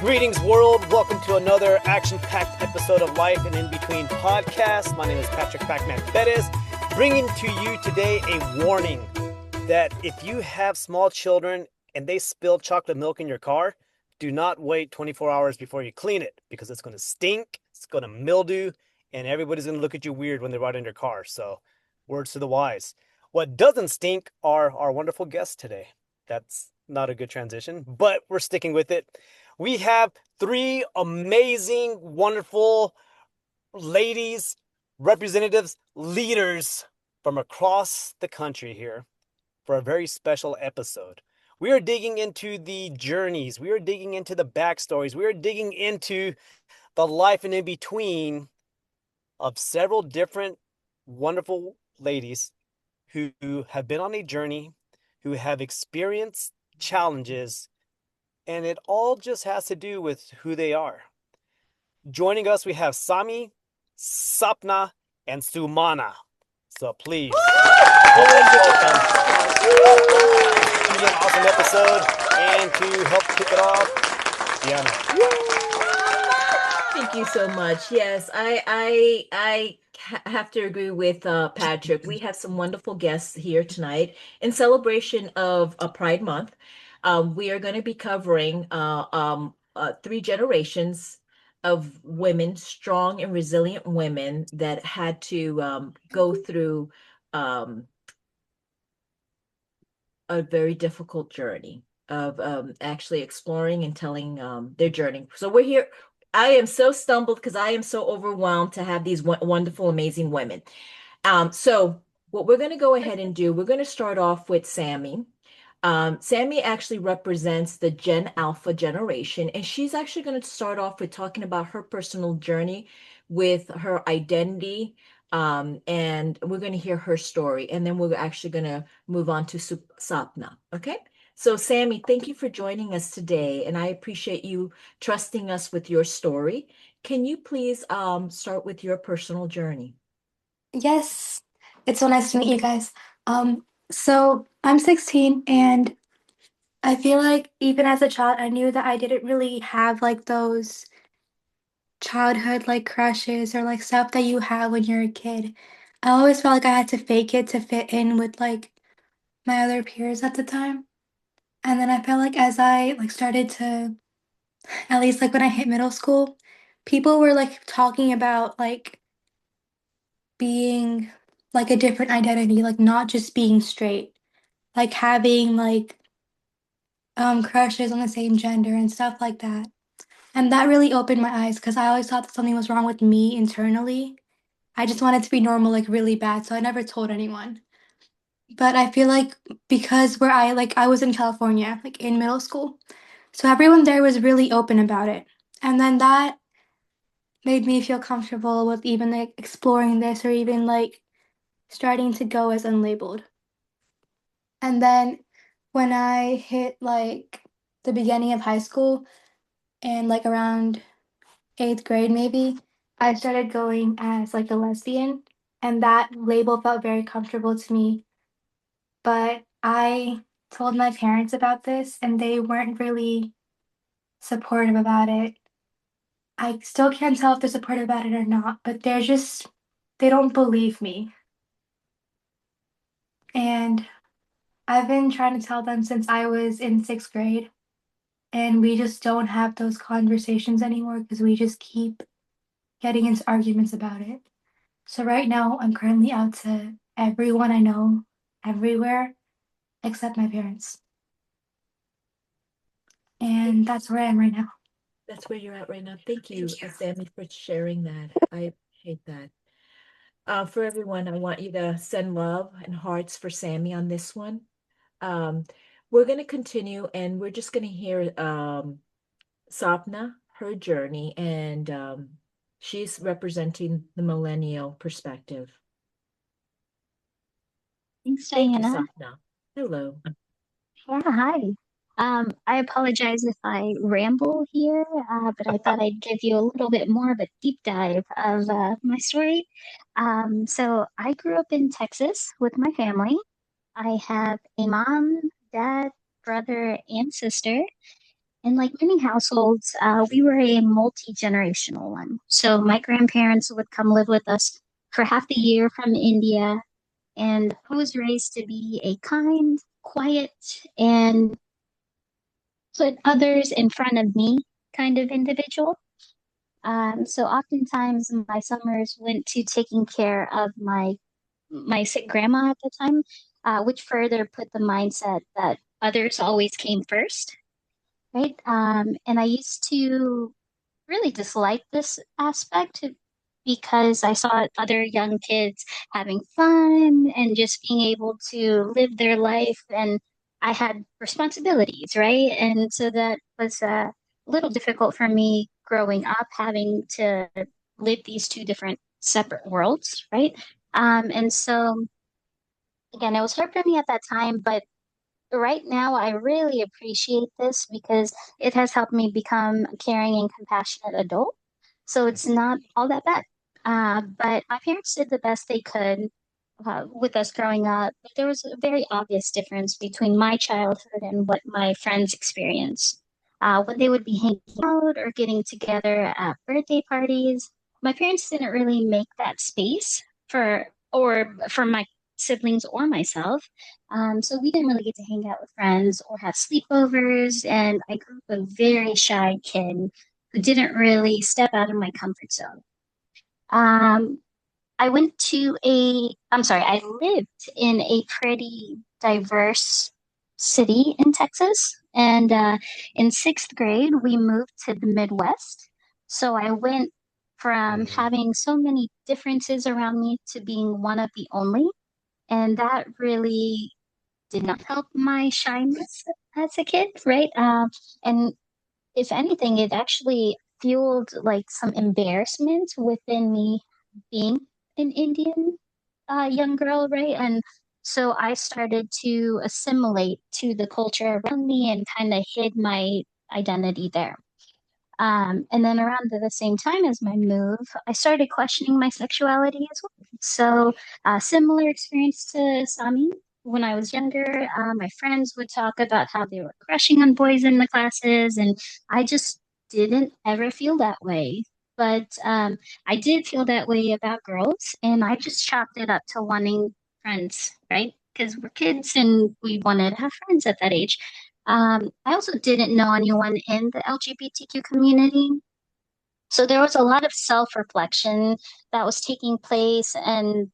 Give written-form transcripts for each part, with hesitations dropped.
Greetings, world. Welcome to another action-packed episode of Life and In Between podcast. My name is Patrick Pacman Perez, bringing to you today a warning that if you have small children and they spill chocolate milk in your car, do not wait 24 hours before you clean it because it's going to stink, it's going to mildew, and everybody's going to look at you weird when they ride in your car. So, words to the wise. What doesn't stink are our wonderful guests today. That's not a good transition, but we're sticking with it. We have three amazing, wonderful ladies, representatives, leaders from across the country here for a very special episode. We are digging into the journeys, we are digging into the backstories, we are digging into the life and in between of several different wonderful ladies who have been on a journey, who have experienced challenges, and it all just has to do with who they are. Joining us, we have Sami, Sapna, and Sumana. So please, welcome. It's going to be an awesome episode. And to help kick it off, Diana. Thank you so much. Yes, I have to agree with Patrick. We have some wonderful guests here tonight in celebration of Pride Month. We are going to be covering three generations of women, strong and resilient women that had to go through um, a very difficult journey of actually exploring and telling their journey. So we're here. I am so stumbled because I am so overwhelmed to have these wonderful, amazing women. So what we're going to go ahead and do, we're going to start off with Sami. Sami actually represents the Gen Alpha generation, and she's actually going to start off with talking about her personal journey with her identity. And we're going to hear her story, and then we're actually going to move on to Sapna. Okay. So, Sami, thank you for joining us today, and I appreciate you trusting us with your story. Can you please start with your personal journey? Yes, it's so nice to meet you guys. So I'm 16, and I feel like even as a child, I knew that I didn't really have like those childhood like crushes or like stuff that you have when you're a kid. I always felt like I had to fake it to fit in with like my other peers at the time. And then I felt like as I like started to, at least like when I hit middle school, people were like talking about like being like a different identity, like not just being straight, like having like crushes on the same gender and stuff like that. And that really opened my eyes because I always thought that something was wrong with me internally. I just wanted to be normal like really bad, so I never told anyone. But I feel like because where I was in California, like in middle school, so everyone there was really open about it. And then that made me feel comfortable with even like exploring this or even like starting to go as unlabeled. And then when I hit like the beginning of high school and like around eighth grade maybe, I started going as like a lesbian, and that label felt very comfortable to me. But I told my parents about this and they weren't really supportive about it. I still can't tell if they're supportive about it or not, but they don't believe me. And I've been trying to tell them since I was in sixth grade. And we just don't have those conversations anymore because we just keep getting into arguments about it. So right now, I'm currently out to everyone I know, everywhere, except my parents. And that's where I am right now. That's where you're at right now. Thank you, Thank you. Sammy, for sharing that. I appreciate that. For everyone, I want you to send love and hearts for Sammy on this one. Um, we're going to continue and we're just going to hear Sapna, her journey, and she's representing the millennial perspective. Thanks, Thank you, Diana. Sapna. Hello. Yeah, hi. I apologize if I ramble here, but I thought I'd give you a little bit more of a deep dive of my story. So I grew up in Texas with my family. I have a mom, dad, brother, and sister, And like many households, we were a multi-generational one. So my grandparents would come live with us for half the year from India, and I was raised to be a kind, quiet, and put others in front of me kind of individual. So oftentimes my summers went to taking care of my sick grandma at the time, which further put the mindset that others always came first, right? And I used to really dislike this aspect because I saw other young kids having fun and just being able to live their life, and I had responsibilities, right? And so that was a little difficult for me growing up, having to live these two different separate worlds, right? And so again, it was hard for me at that time, but right now I really appreciate this because it has helped me become a caring and compassionate adult. So it's not all that bad. But my parents did the best they could with us growing up. But there was a very obvious difference between my childhood and what my friends experienced. When they would be hanging out or getting together at birthday parties, my parents didn't really make that space for my siblings or myself. So we didn't really get to hang out with friends or have sleepovers, and I grew up a very shy kid who didn't really step out of my comfort zone. Um, I lived in a pretty diverse city in Texas. And in sixth grade, we moved to the Midwest. So I went from Mm. having so many differences around me to being one of the only. And that really did not help my shyness as a kid, right? And if anything, it actually fueled like some embarrassment within me being an Indian young girl, right? And so I started to assimilate to the culture around me and kind of hid my identity there. And then around the same time as my move, I started questioning my sexuality as well. So, similar experience to Sami. When I was younger, my friends would talk about how they were crushing on boys in the classes, and I just didn't ever feel that way. But I did feel that way about girls, and I just chalked it up to wanting friends, right? Because we're kids and we wanted to have friends at that age. I also didn't know anyone in the LGBTQ community. So there was a lot of self-reflection that was taking place, and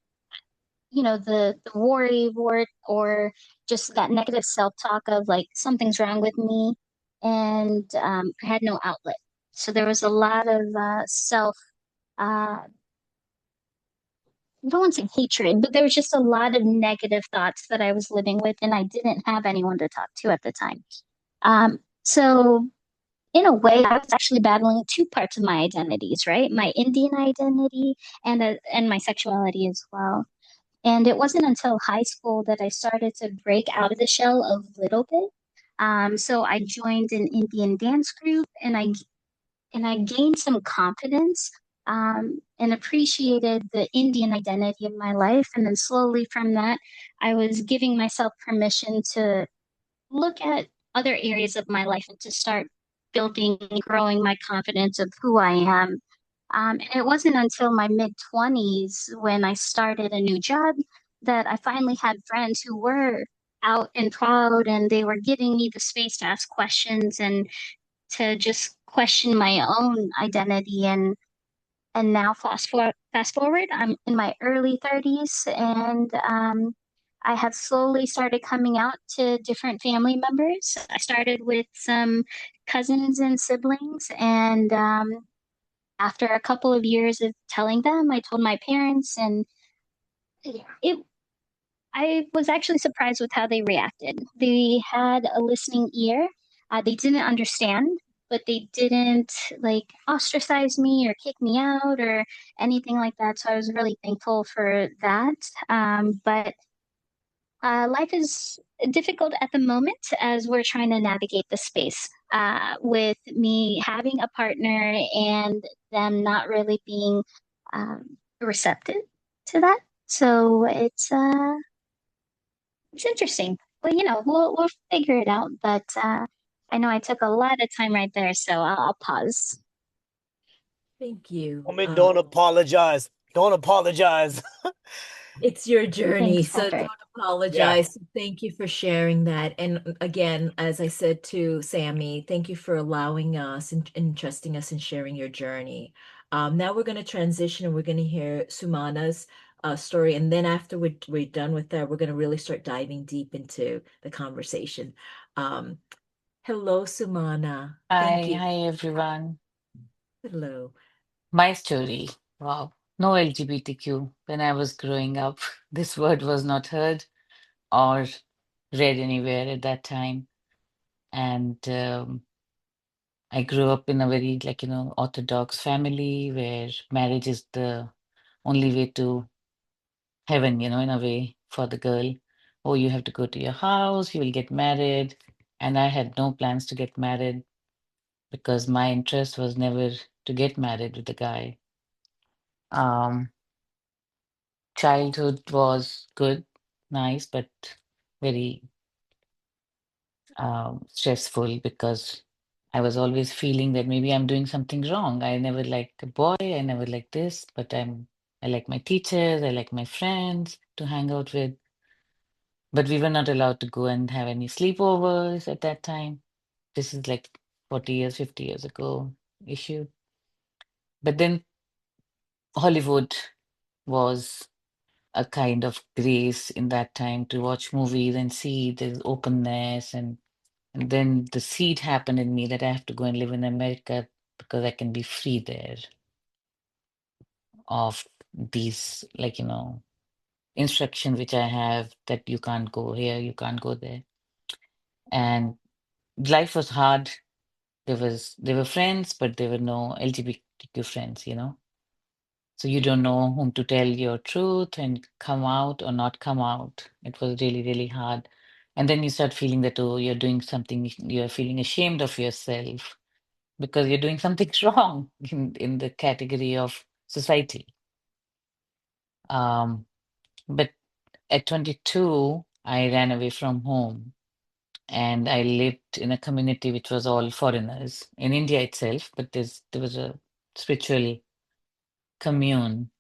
the worry word or just that negative self-talk of like something's wrong with me, and I had no outlet. So there was a lot of uh I don't want to say hatred, but there was just a lot of negative thoughts that I was living with, and I didn't have anyone to talk to at the time. So in a way, I was actually battling two parts of my identities, right? My Indian identity and my sexuality as well. And it wasn't until high school that I started to break out of the shell a little bit. So I joined an Indian dance group, and I gained some confidence, and appreciated the Indian identity of my life. And then slowly from that, I was giving myself permission to look at other areas of my life and to start building and growing my confidence of who I am. And it wasn't until my mid 20s when I started a new job that I finally had friends who were out and proud, and they were giving me the space to ask questions and to just question my own identity. And now fast forward, I'm in my early 30s, and I have slowly started coming out to different family members. I started with some cousins and siblings, and after a couple of years of telling them, I told my parents, and it I was actually surprised with how they reacted. They had a listening ear. They didn't understand, but they didn't like ostracize me or kick me out or anything like that. So I was really thankful for that. But life is difficult at the moment as we're trying to navigate the space with me having a partner and them not really being receptive to that. So it's interesting. Well, we'll figure it out. But I know I took a lot of time right there, so I'll pause. Thank you. Woman, don't apologize. Don't apologize. It's your journey, Thanks, so don't Patrick. Yeah. apologize. Thank you for sharing that. And again, as I said to Sammy, thank you for allowing us and trusting us and sharing your journey. Now we're going to transition and we're going to hear Sumana's story. And then after we're done with that, we're going to really start diving deep into the conversation. Um, Hello, Sumana. Thank Hi, you. hi everyone. Hello. My story. Wow. No LGBTQ. When I was growing up, this word was not heard or read anywhere at that time. And I grew up in a very, orthodox family where marriage is the only way to heaven, in a way for the girl. Oh, you have to go to your house, you will get married. And I had no plans to get married because my interest was never to get married with a guy. Um, Childhood was good, nice, but very stressful because I was always feeling that maybe I'm doing something wrong. I never liked a boy, I never liked this, but I like my teachers, I like my friends to hang out with. But we were not allowed to go and have any sleepovers at that time. This is like 40 years, 50 years ago issue. But then Hollywood was a kind of grace in that time to watch movies and see the openness and then the seed happened in me that I have to go and live in America because I can be free there of these instruction which I have that you can't go here, you can't go there. And life was hard. There were friends, but there were no LGBTQ friends. So you don't know whom to tell your truth and come out or not come out. It was really, really hard. And then you start feeling that, oh, you're doing something, you're feeling ashamed of yourself because you're doing something wrong in the category of society. But at 22, I ran away from home and I lived in a community which was all foreigners in India itself, but there was a spiritual commune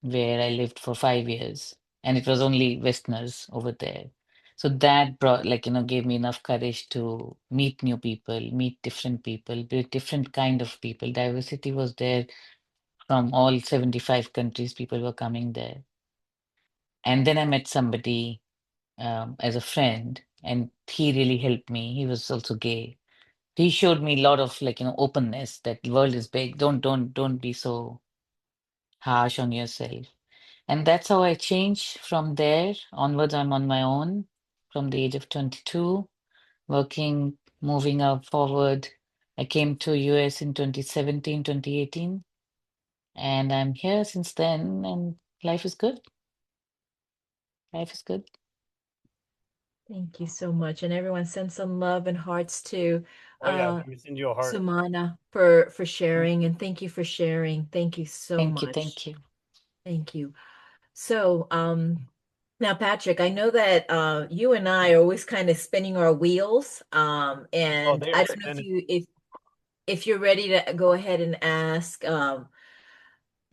where I lived for 5 years, and it was only Westerners over there. So that brought, gave me enough courage to meet new people, meet different people, meet different kind of people. Diversity was there from all 75 countries. People were coming there. And then I met somebody as a friend, and he really helped me. He was also gay. He showed me a lot of openness that the world is big. Don't be so harsh on yourself. And that's how I changed from there onwards. I'm on my own from the age of 22, working, moving up forward. I came to US in 2017, 2018, and I'm here since then, and life is good. Life is good. Thank you so much. And everyone send some love and hearts to Oh yeah, uh let me send you a heart. Sumana for sharing and thank you for sharing. Thank you so Thank you. much. Thank you. Thank you. So now Patrick, I know that you and I are always kind of spinning our wheels. Oh, And they are I don't know spinning. if you're ready to go ahead and ask.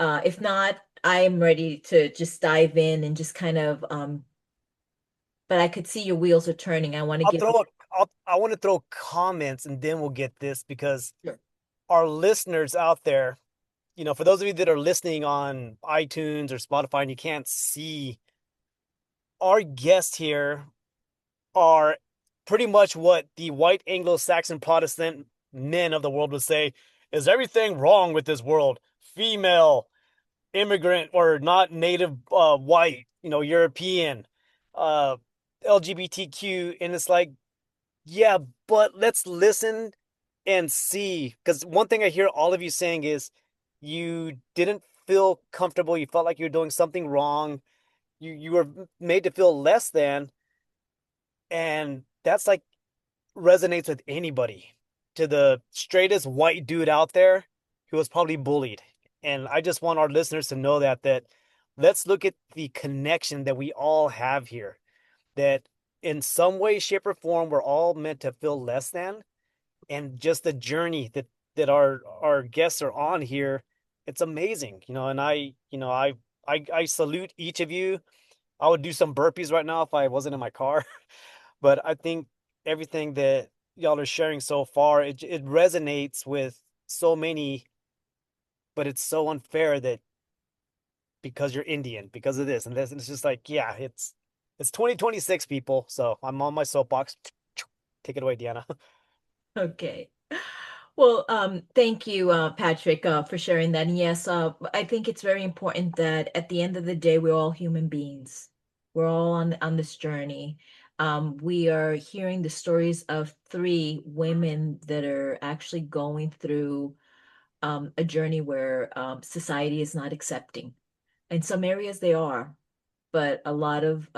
If not, I am ready to just dive in and just kind of but I could see your wheels are turning. I want to I'll give throw a, I want to throw comments and then we'll get this because Sure. our listeners out there, for those of you that are listening on iTunes or Spotify and you can't see, our guests here are pretty much what the white Anglo-Saxon Protestant men of the world would say, is everything wrong with this world? Female, immigrant, or not native white, European, uh, LGBTQ. And it's like, yeah, but let's listen and see. Because one thing I hear all of you saying is you didn't feel comfortable. You felt like you were doing something wrong. You were made to feel less than. And that's like resonates with anybody. To the straightest white dude out there who was probably bullied. And I just want our listeners to know that let's look at the connection that we all have here. That in some way, shape, or form, we're all meant to feel less than. and just the journey that our guests are on here. It's amazing, and I salute each of you. I would do some burpees right now if I wasn't in my car. But I think everything that y'all are sharing so far, it resonates with so many, but it's so unfair that because you're Indian, because of this and this, and it's just like, yeah, it's 2026, people. So I'm on my soapbox. Take it away, Deanna. Okay. Well, thank you, Patrick, for sharing that. And yes, I think it's very important that at the end of the day, we're all human beings. We're all on this journey. We are hearing the stories of three women that are actually going through a journey where society is not accepting. In some areas they are, but a lot of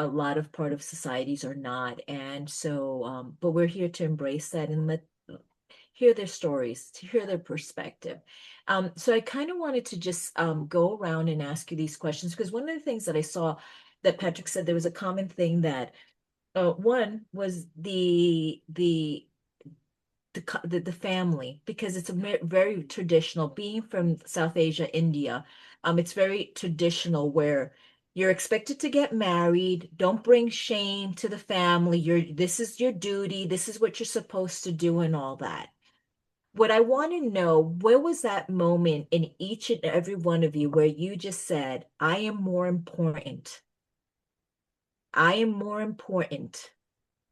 part of societies are not. And so, but we're here to embrace that and let hear their stories, to hear their perspective. So I kind of wanted to just go around and ask you these questions because one of the things that I saw that Patrick said there was a common thing that one was the family because it's a very traditional being from South Asia, India. It's very traditional where you're expected to get married. Don't bring shame to the family. This is your duty. This is what you're supposed to do and all that. What I want to know, where was that moment in each and every one of you where you just said, I am more important. I am more important.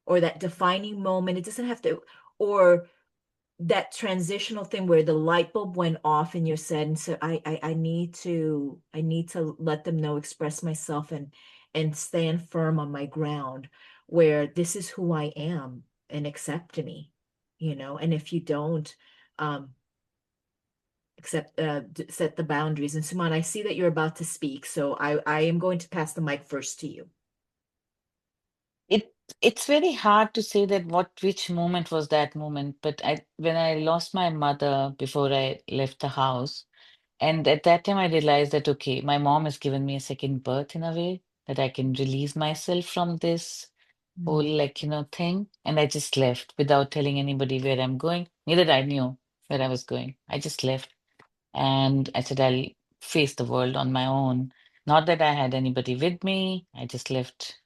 Or that defining moment, it doesn't have to, or that transitional thing where the light bulb went off and you said, and so I need to let them know, express myself and stand firm on my ground where this is who I am and accept me. And if you don't, um, accept set the boundaries. And Suman, I see that you're about to speak, so I am going to pass the mic first to you. It it's very hard to say that which moment was that moment, but when I lost my mother before I left the house, and at that time I realized that okay, my mom has given me a second birth in a way that I can release myself from this whole Mm. thing, and I just left without telling anybody where I'm going. Neither I knew where I was going. I just left, and I said I'll face the world on my own. Not that I had anybody with me. I just left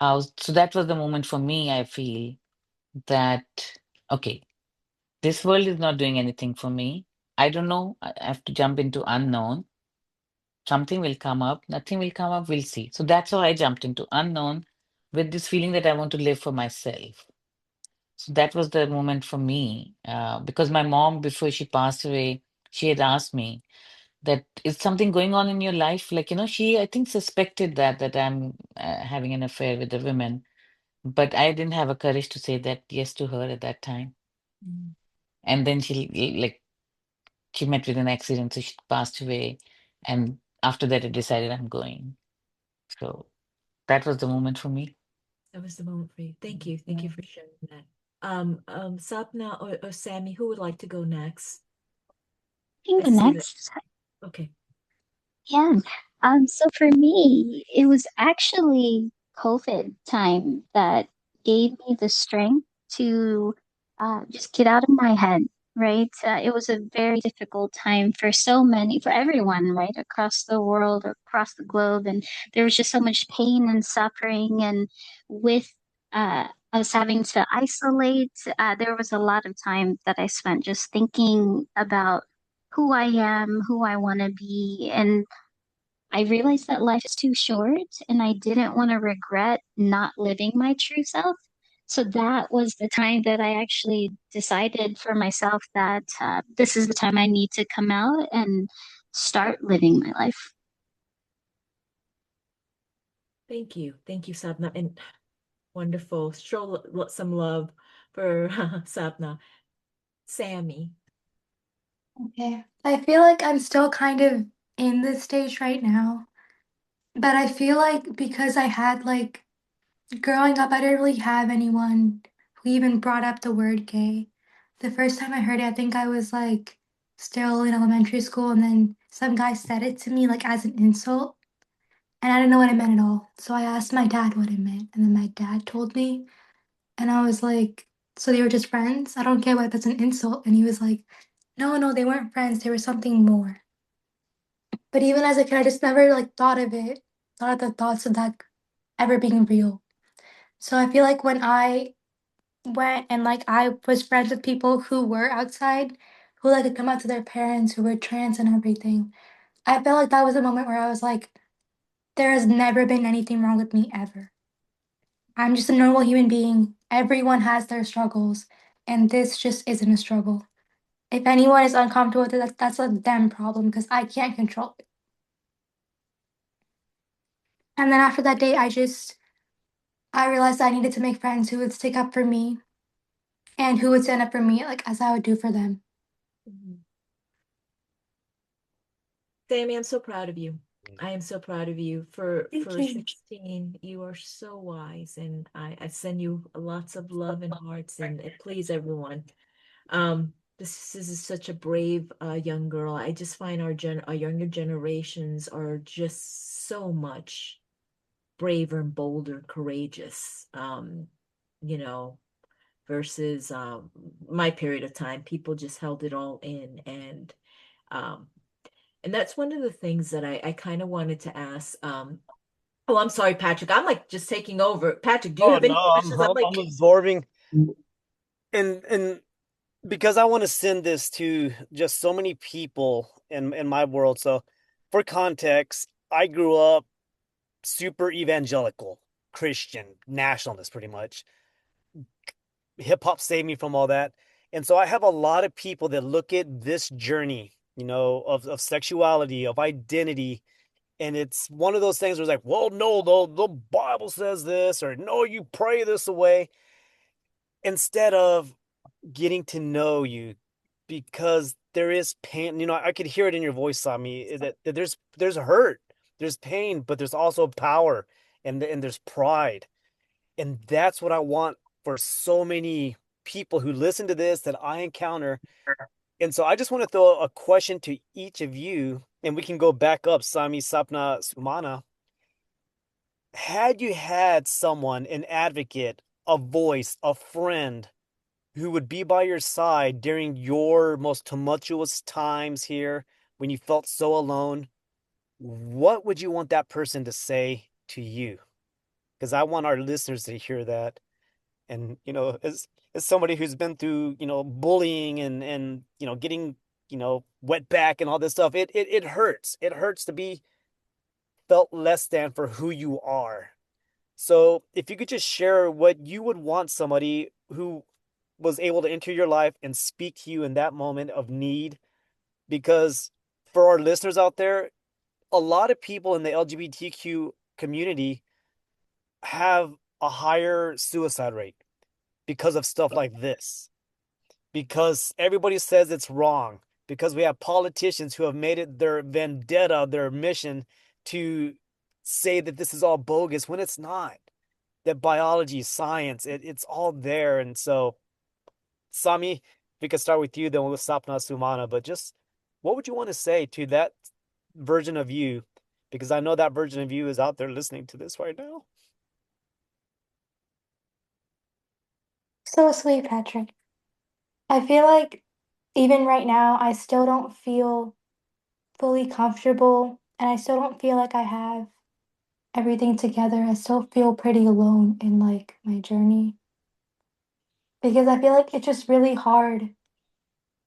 house. So that was the moment for me, I feel that, okay, this world is not doing anything for me. I don't know. I have to jump into unknown. Something will come up, nothing will come up, we'll see. So that's how I jumped into unknown with this feeling that I want to live for myself. So that was the moment for me. Because my mom, before she passed away, she had asked me that is something going on in your life? She, I think, suspected that I'm having an affair with a woman. But I didn't have a courage to say that yes to her at that time. Mm. And then she met with an accident, so she passed away. And after that, I decided I'm going. So that was the moment for me. That was the moment for you. Thank you. Thank you Yeah. for sharing that. Sapna or Sammy, who would like to go next? You I can go see that. next. Okay. Yeah. So for me, it was actually COVID time that gave me the strength to just get out of my head, right? It was a very difficult time for so many, for everyone, right? Across the world, across the globe. And there was just so much pain and suffering. And with us having to isolate, there was a lot of time that I spent just thinking about who I am, who I want to be, and I realized that life is too short and I didn't want to regret not living my true self. So that was the time that I actually decided for myself that this is the time I need to come out and start living my life. Thank you. Thank you, Sapna. And wonderful. Show some love for Sapna. Sammy. Okay. I feel like I'm still kind of in this stage right now, but I feel like because I had like growing up, I didn't really have anyone who even brought up the word gay. The first time I heard it, I think I was like still in elementary school, and then some guy said it to me like as an insult, and I didn't know what it meant at all. So I asked my dad what it meant, and then my dad told me, and I was like So they were just friends. I don't care whether that's an insult. And he was like, no, no, they weren't friends. They were something more. But even as a kid, I just never like thought of it, thought of the thoughts of that ever being real. So I feel like when I went and like I was friends with people who were outside, who like could come out to their parents, who were trans and everything, I felt like that was a moment where I was like, there has never been anything wrong with me ever. I'm just a normal human being. Everyone has their struggles, and this just isn't a struggle. If anyone is uncomfortable with it, that's a them problem because I can't control it. And then after that day, I realized I needed to make friends who would stick up for me and who would stand up for me, like as I would do for them. Mhm. Sammy, I'm so proud of you. I am so proud of you Thank for you. 16. You are so wise, and I send you lots of love and hearts, and please, everyone. This is such a brave young girl. I just find our younger generations are just so much braver and bolder, courageous. You know, versus my period of time, people just held it all in, um, and that's one of the things that I kind of wanted to ask. Oh, I'm sorry, Patrick. I'm like just taking over. Patrick, do you Oh have no, any questions? I'm I'm like, absorbing, and because I want to send this to just so many people in my world. So, for context, I grew up super evangelical, Christian, nationalist, pretty much. Hip hop saved me from all that. And so I have a lot of people that look at this journey, of sexuality, of identity, and it's one of those things where it's like, well, no, the Bible says this, or no, you pray this away, instead of getting to know you, because there is pain. I could hear it in your voice, Sami, that there's hurt, there's pain, but there's also power, and there's pride. And that's what I want for so many people who listen to this that I encounter. And so I just want to throw a question to each of you, and we can go back up, Sami, Sapna, Sumana. Had you had someone, an advocate, a voice, a friend who would be by your side during your most tumultuous times here when you felt so alone, what would you want that person to say to you? Because I want our listeners to hear that. And as somebody who's been through bullying and getting wet back and all this stuff, it hurts. It hurts to be felt less than for who you are. So if you could just share what you would want somebody who was able to enter your life and speak to you in that moment of need, because for our listeners out there, a lot of people in the LGBTQ community have a higher suicide rate because of stuff like this, because everybody says it's wrong, because we have politicians who have made it their vendetta, their mission to say that this is all bogus when it's not. That biology, science, it's all there. And so, Sami, if we could start with you, then we'll Sapna Sumana. But just what would you want to say to that version of you? Because I know that version of you is out there listening to this right now. So sweet, Patrick. I feel like even right now, I still don't feel fully comfortable and I still don't feel like I have everything together. I still feel pretty alone in like my journey because I feel like it's just really hard.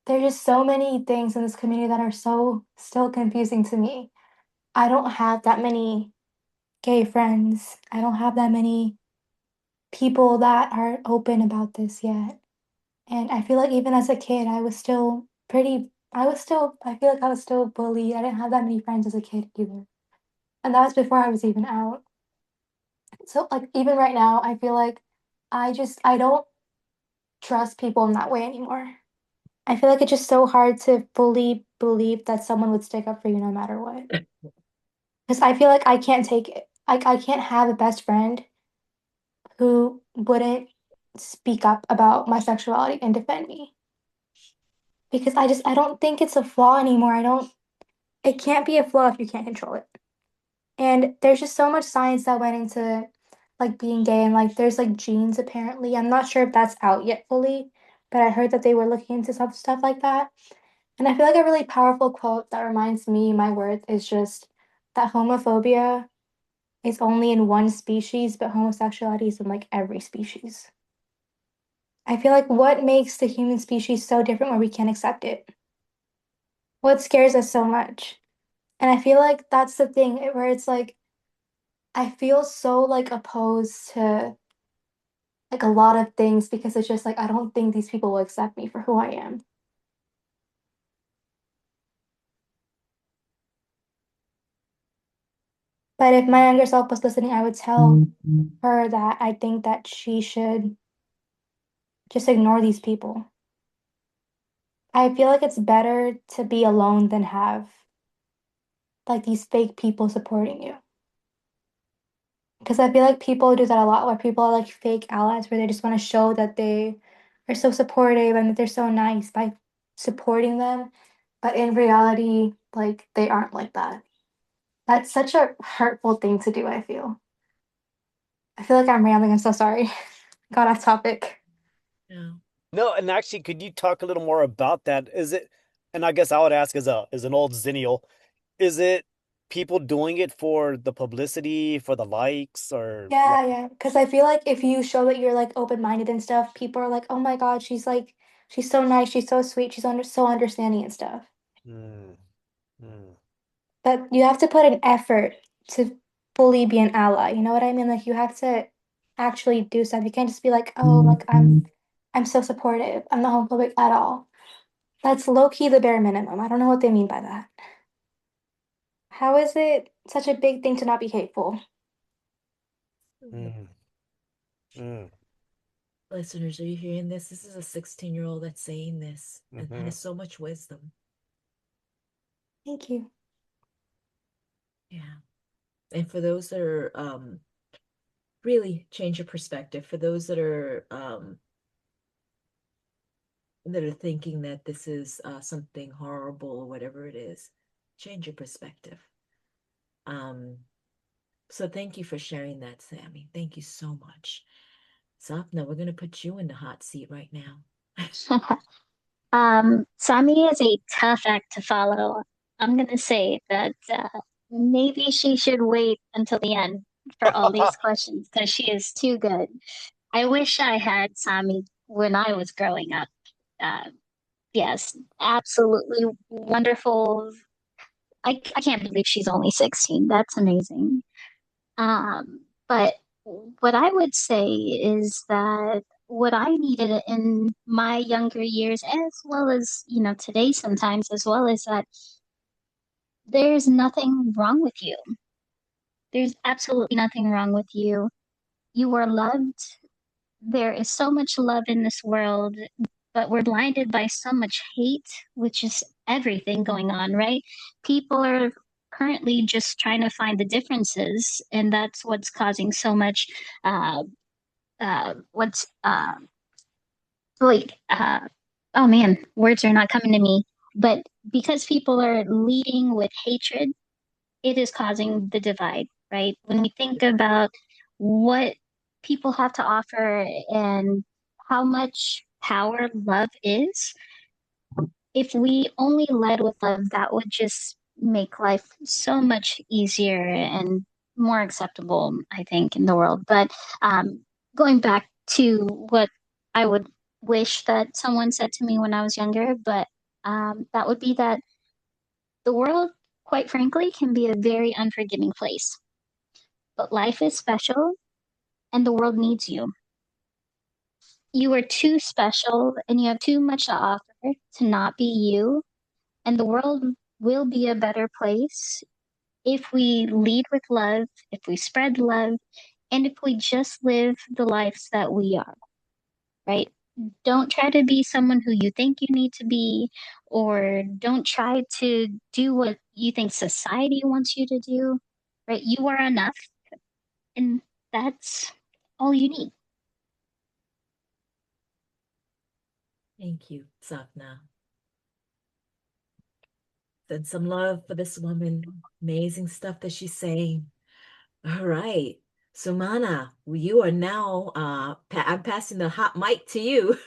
There's just so many things in this community that are so still confusing to me. I don't have that many gay friends. I don't have that many people that are open about this yet. And I feel like even as a kid, I feel like I was still bullied. I didn't have that many friends as a kid either. And that was before I was even out. So like even right now, I feel like I don't trust people in that way anymore. I feel like it's just so hard to fully believe that someone would stick up for you no matter what. Because I feel like I can't take it. Like I can't have a best friend who wouldn't speak up about my sexuality and defend me. Because I don't think it's a flaw anymore. It can't be a flaw if you can't control it. And there's just so much science that went into like being gay and like there's like genes apparently. I'm not sure if that's out yet fully, but I heard that they were looking into some stuff like that. And I feel like a really powerful quote that reminds me my worth is just that homophobia is only in one species, but homosexuality is in like every species. I feel like what makes the human species so different where we can't accept it? What scares us so much? And I feel like that's the thing where it's like I feel so like opposed to like a lot of things because it's just like I don't think these people will accept me for who I am. But if my younger self was listening, I would tell her that I think that she should just ignore these people. I feel like it's better to be alone than have like these fake people supporting you. Because I feel like people do that a lot where people are like fake allies where they just want to show that they are so supportive and that they're so nice by supporting them. But in reality, like they aren't like that. That's such a hurtful thing to do, I feel. I feel like I'm rambling. I'm so sorry. Got off topic. No. No, and actually, could you talk a little more about that? Is it, and I guess I would ask as an old Zennial, is it people doing it for the publicity, for the likes, or what? Yeah. Because I feel like if you show that you're like open-minded and stuff, people are like, oh my God, she's so nice, she's so sweet, so understanding and stuff. Hmm. Hmm. But you have to put an effort to fully be an ally. You know what I mean? Like you have to actually do stuff. You can't just be like, oh, like I'm so supportive. I'm not homophobic at all. That's low key the bare minimum. I don't know what they mean by that. How is it such a big thing to not be hateful? Hmm. Hmm. Listeners, are you hearing this? This is a 16-year-old that's saying this and Hmm. has so much wisdom. Thank you. Yeah. And for those that are really change your perspective, for those that are thinking that this is something horrible or whatever it is, change your perspective. Um, so thank you for sharing that, Sammy. Thank you so much. Sapna, we're gonna put you in the hot seat right now. Sami is a tough act to follow. I'm gonna say that maybe she should wait until the end for all these questions because she is too good. I wish I had Sami when I was growing up. Uh, yes, absolutely wonderful. I can't believe she's only 16. That's amazing. But what I would say is that what I needed in my younger years, as well as, today sometimes as well, is that there's nothing wrong with you. There's absolutely nothing wrong with you. You are loved. There is so much love in this world, but we're blinded by so much hate, which is everything going on, right? People are currently just trying to find the differences, and that's what's causing so much what's like oh man, words are not coming to me. But because people are leading with hatred, it is causing the divide, right? When we think about what people have to offer and how much power love is, if we only led with love, that would just make life so much easier and more acceptable, I think, in the world. But going back to what I would wish that someone said to me when I was younger, but that would be that the world, quite frankly, can be a very unforgiving place. But life is special and the world needs you. You are too special and you have too much to offer to not be you. And the world will be a better place if we lead with love, if we spread love, and if we just live the lives that we are, right? Don't try to be someone who you think you need to be, or don't try to do what you think society wants you to do, right? You are enough, and that's all you need. Thank you, Sapna. Send some love for this woman. Amazing stuff that she's saying. All right. Sumana, you are now, I'm passing the hot mic to you.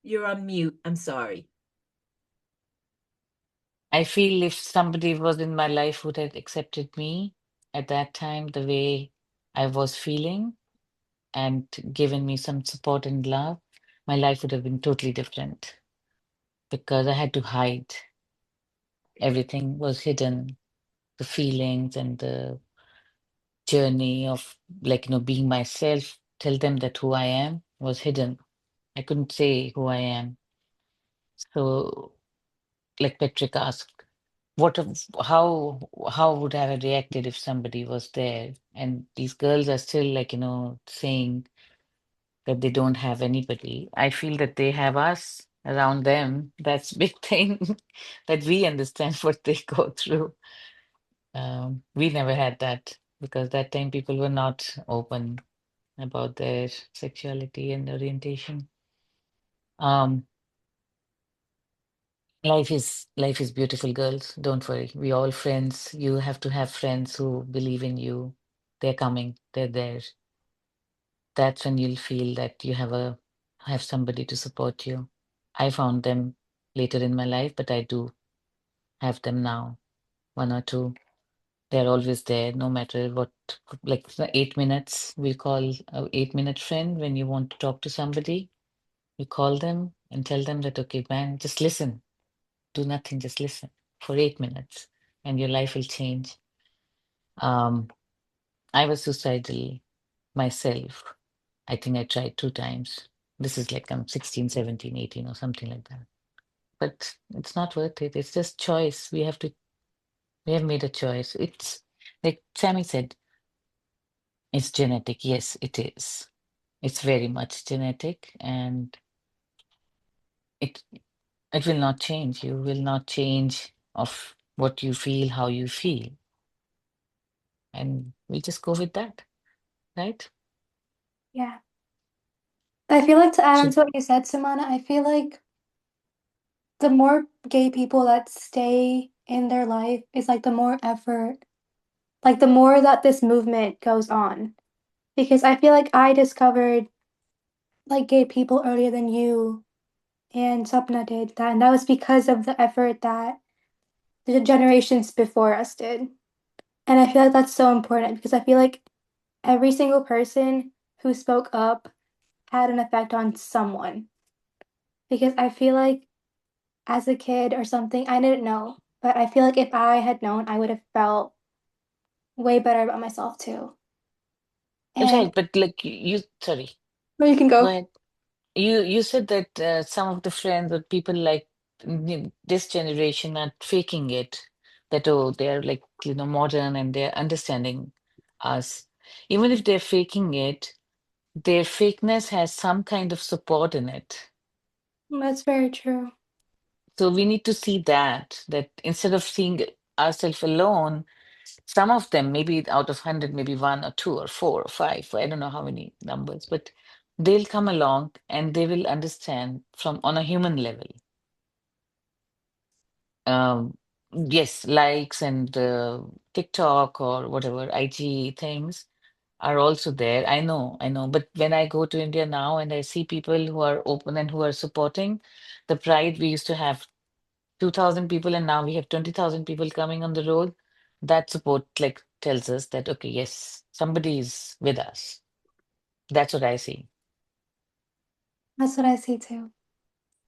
You're on mute. I'm sorry. I feel if somebody was in my life who had accepted me at that time, the way I was feeling, and given me some support and love, my life would have been totally different because I had to hide. Everything was hidden, the feelings and the journey of, like, being myself, tell them that who I am was hidden. I couldn't say who I am. So, like Patrick asked, how would I have reacted if somebody was there? And these girls are still, like, saying that they don't have anybody. I feel that they have us around them. That's big thing that we understand what they go through. We never had that because that time people were not open about their sexuality and orientation. Um, life is beautiful, girls. Don't worry. We all friends. You have to have friends who believe in you. They're coming. They're there. That's when you'll feel that you have somebody to support you. I found them later in my life, but I do have them now, one or two. They're always there, no matter what. Like the 8 minutes, we call a 8-minute friend when you want to talk to somebody. You call them and tell them that, okay, man, just listen, do nothing, just listen for 8 minutes, and your life will change. Um, I was suicidal myself. I think I tried 2 times. This is like I'm 16, 17, 18, or something like that. But it's not worth it. It's just choice. We have made a choice. It's like Sammy said, it's genetic. Yes, it is. It's very much genetic, and it it will not change. You will not change of what you feel, how you feel. And we just go with that, right? Yeah. I feel like to add on So to what you said, Samana, I feel like the more gay people that stay in their life is like the more effort, like the more that this movement goes on. Because I feel like I discovered like gay people earlier than you and Sapna did that, and that was because of the effort that the generations before us did. And I feel like that's so important because I feel like every single person who spoke up had an effect on someone. Because I feel like as a kid or something, I didn't know, but I feel like if I had known, I would have felt way better about myself too. And right, but like sorry, where you can go go. ahead. You said that some of the friends or people like this generation are faking it, that oh, they're like modern and they're understanding us. Even if they're faking it, their fakeness has some kind of support in it. That's very true. So we need to see that instead of seeing ourselves alone, some of them, maybe out of 100, maybe one or two or four or five, I don't know how many numbers, but they'll come along and they will understand from on a human level. Um, yes, likes and TikTok or whatever IG things are also there. I know. But when I go to India now and I see people who are open and who are supporting, the pride we used to have 2,000 people and now we have 20,000 people coming on the road. That support like tells us that, okay, yes, somebody is with us. That's what I see. That's what I see too.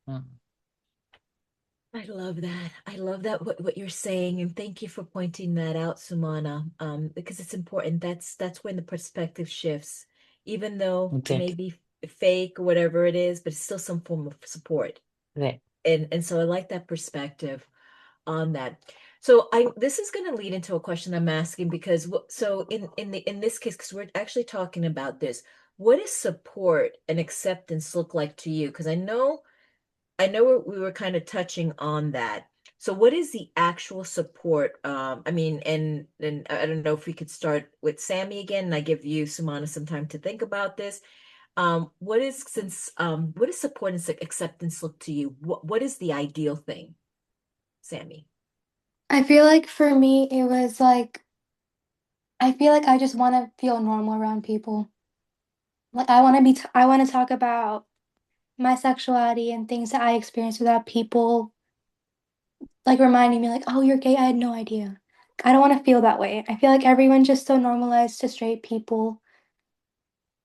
Mm. I love that. I love that what you're saying, and thank you for pointing that out, Sumana. Because it's important. That's when the perspective shifts, even though it may Exactly. be fake or whatever it is, but it's still some form of support. Right. And so I like that perspective on that. So I this is going to lead into a question I'm asking because so in this case, because we're actually talking about this, what does support and acceptance look like to you? Because I know we were kind of touching on that. So what is the actual support? I mean, and I don't know if we could start with Sammy again, and I give you, Sumana, some time to think about this. What is support and acceptance look to you? What is the ideal thing, Sammy? I feel like for me, it was like I feel like I just want to feel normal around people. Like I want to I want to talk about my sexuality and things that I experienced without people like reminding me like, "Oh, you're gay. I had no idea." I don't want to feel that way. I feel like everyone's just so normalized to straight people.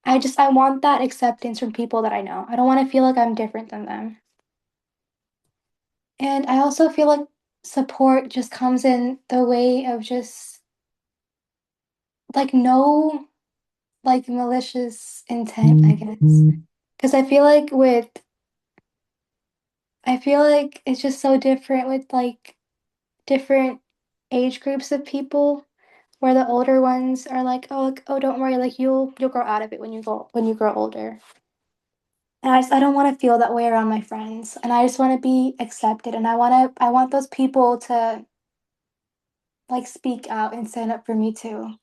I want that acceptance from people that I know. I don't want to feel like I'm different than them. And I also feel like support just comes in the way of just like no like malicious intent, I guess. Because I feel like it's just so different with like different age groups of people where the older ones are like, oh, don't worry, like you'll grow out of it when you grow older. And I don't want to feel that way around my friends. And I just want to be accepted. And I want those people to like speak out and stand up for me too.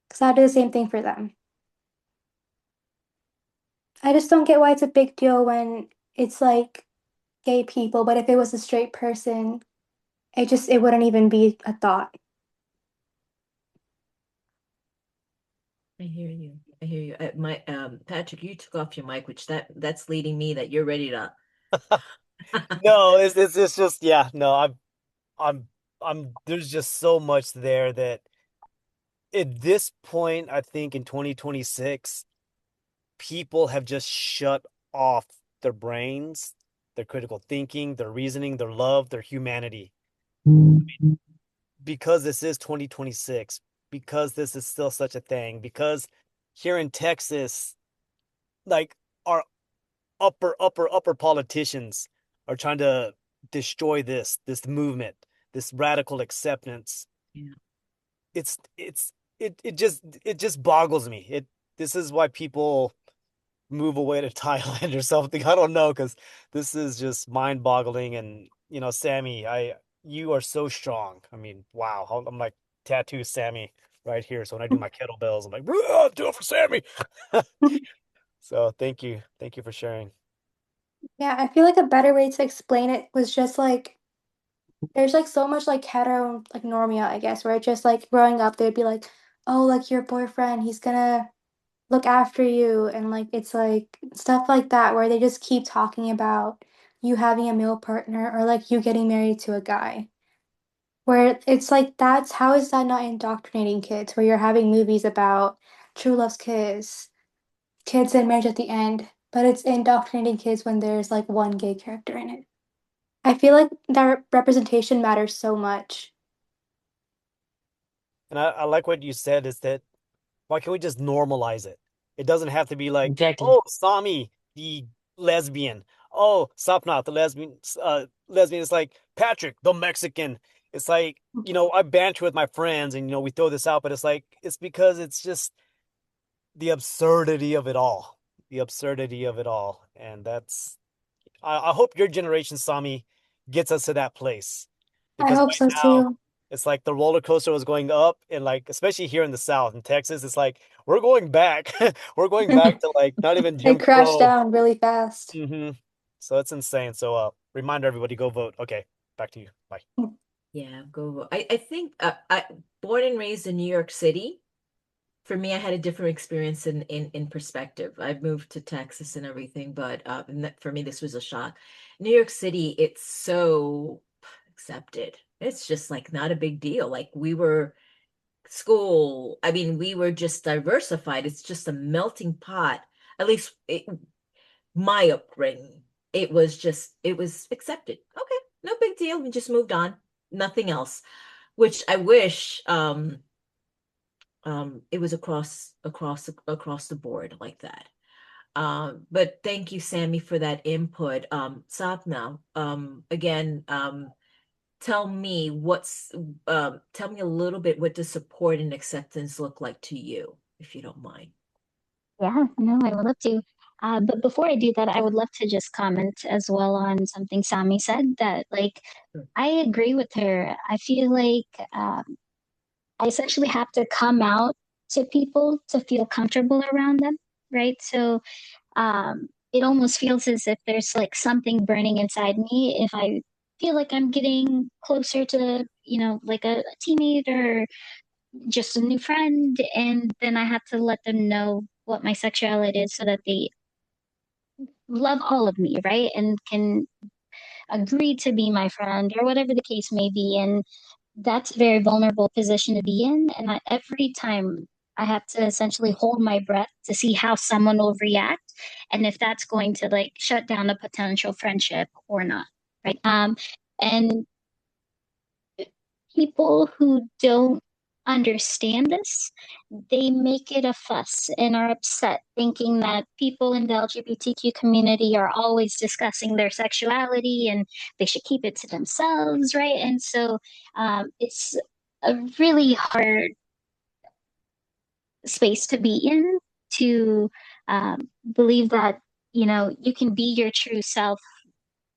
Because I'll do the same thing for them. I just don't get why it's a big deal when it's like gay people, but if it was a straight person, it wouldn't even be a thought. I hear you. I hear you. My Patrick, you took off your mic, which that's leading me that you're ready to. No, it's just yeah, no, I'm there's just so much there that at this point, I think in 2026, people have just shut off their brains, their critical thinking, their reasoning, their love, their humanity. Because this is 2026, because this is still such a thing, because here in Texas, like our upper politicians are trying to destroy this movement, this radical acceptance. Yeah. It just boggles me. This is why people move away to Thailand or something. I don't know, because this is just mind-boggling. And Sammy, I you are so strong. I mean, wow. I'm like tattoo Sammy right here. So when I do my kettlebells, I'm like, do it for Sammy. So thank you for sharing. Yeah, I feel like a better way to explain it was just like there's like so much like hetero like normia, I guess, where it's just like growing up they'd be like, oh, like your boyfriend, he's gonna look after you, and like it's like stuff like that where they just keep talking about you having a male partner or like you getting married to a guy. Where it's like that's how is that not indoctrinating kids? Where you're having movies about true love's kiss, kids and marriage at the end, but it's indoctrinating kids when there's like one gay character in it. I feel like that representation matters so much. And I like what you said is that why can't we just normalize it? It doesn't have to be like, Exactly. oh, Sami, the lesbian. Oh, Sapna, the lesbian. It's like Patrick, the Mexican. It's like, I banter with my friends and, we throw this out, but it's like, it's because it's just the absurdity of it all. The absurdity of it all. And I hope your generation, Sami, gets us to that place. I Because hope right so now, too. it's like the roller coaster was going up, and like, especially here in the South, in Texas, it's like we're going back. We're going back to like not even It Jim crashed Crow. down really fast. So it's insane. So reminder everybody, go vote. Okay, back to you. Bye. Yeah, go. I think I born and raised in New York City. For me, I had a different experience in perspective. I've moved to Texas and everything, but for me, this was a shock. New York City, it's so accepted. It's just like not a big deal. Like we were school. I mean, we were just diversified. It's just a melting pot. At least my upbringing, it was accepted. Okay, no big deal. We just moved on. Nothing else. Which I wish it was across the board like that. But thank you, Sammy, for that input. Sapna, again, tell me a little bit, what does support and acceptance look like to you, if you don't mind? Yeah, no, I would love to. But before I do that, I would love to just comment as well on something Sami said that, like, Sure. I agree with her. I feel like I essentially have to come out to people to feel comfortable around them, right? So it almost feels as if there's like something burning inside me if I feel like I'm getting closer to, like a teammate or just a new friend, and then I have to let them know what my sexuality is so that they love all of me, right? And can agree to be my friend or whatever the case may be. And that's a very vulnerable position to be in. And every time I have to essentially hold my breath to see how someone will react and if that's going to like shut down a potential friendship or not, right? And people who don't understand this, they make it a fuss and are upset, thinking that people in the LGBTQ community are always discussing their sexuality and they should keep it to themselves, right? And so it's a really hard space to be in to believe that, you can be your true self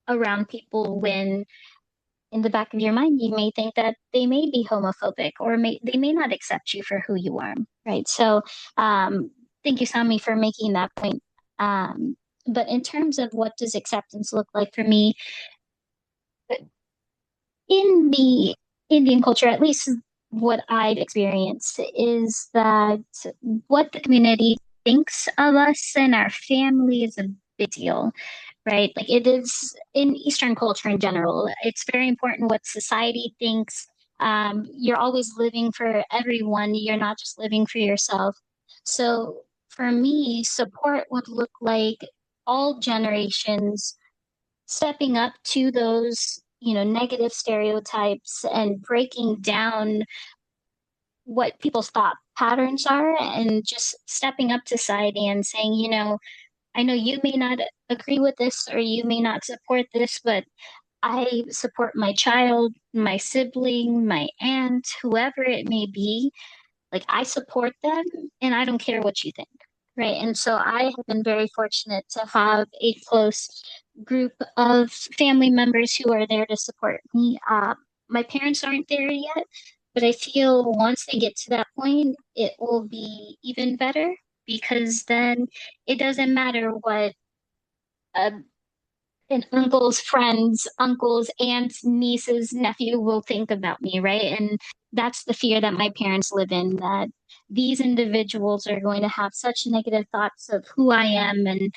around people when in the back of your mind, you may think that they may be homophobic or they may not accept you for who you are, right? So, thank you, Sami, for making that point. But in terms of what does acceptance look like for me in the Indian culture, at least what I've experienced is that what the community thinks of us and our family is a big deal, right? Like it is in Eastern culture in general. It's very important what society thinks. You're always living for everyone. You're not just living for yourself. So for me, support would look like all generations stepping up to those, negative stereotypes and breaking down what people's thought patterns are and just stepping up to society and saying, I know you may not agree with this or you may not support this, but I support my child, my sibling, my aunt, whoever it may be. Like I support them and I don't care what you think. Right. And so I have been very fortunate to have a close group of family members who are there to support me. My parents aren't there yet, but I feel once they get to that point, it will be even better because then it doesn't matter what a an uncle's friends, uncles, aunts, nieces, nephew will think about me, right? And that's the fear that my parents live in, that these individuals are going to have such negative thoughts of who I am, and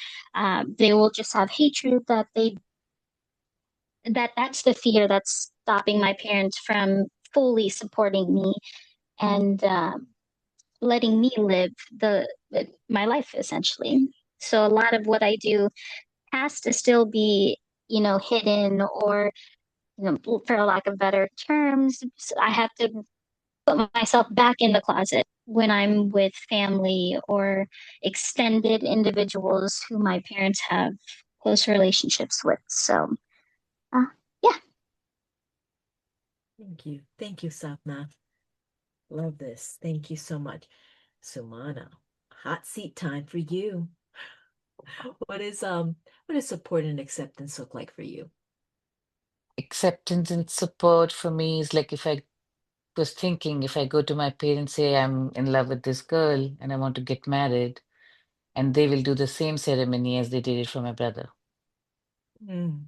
they will just have hatred that's the fear that's stopping my parents from fully supporting me and letting me live my life essentially. So a lot of what I do has to still be, hidden or, for lack of better terms, I have to put myself back in the closet when I'm with family or extended individuals who my parents have close relationships with. So, uh, yeah. Thank you. Thank you, Sapna. Love this. Thank you so much. Sumana, hot seat time for you. What does support and acceptance look like for you? Acceptance and support for me is like if I was thinking, if I go to my parents, say I'm in love with this girl and I want to get married, and they will do the same ceremony as they did it for my brother. Mm.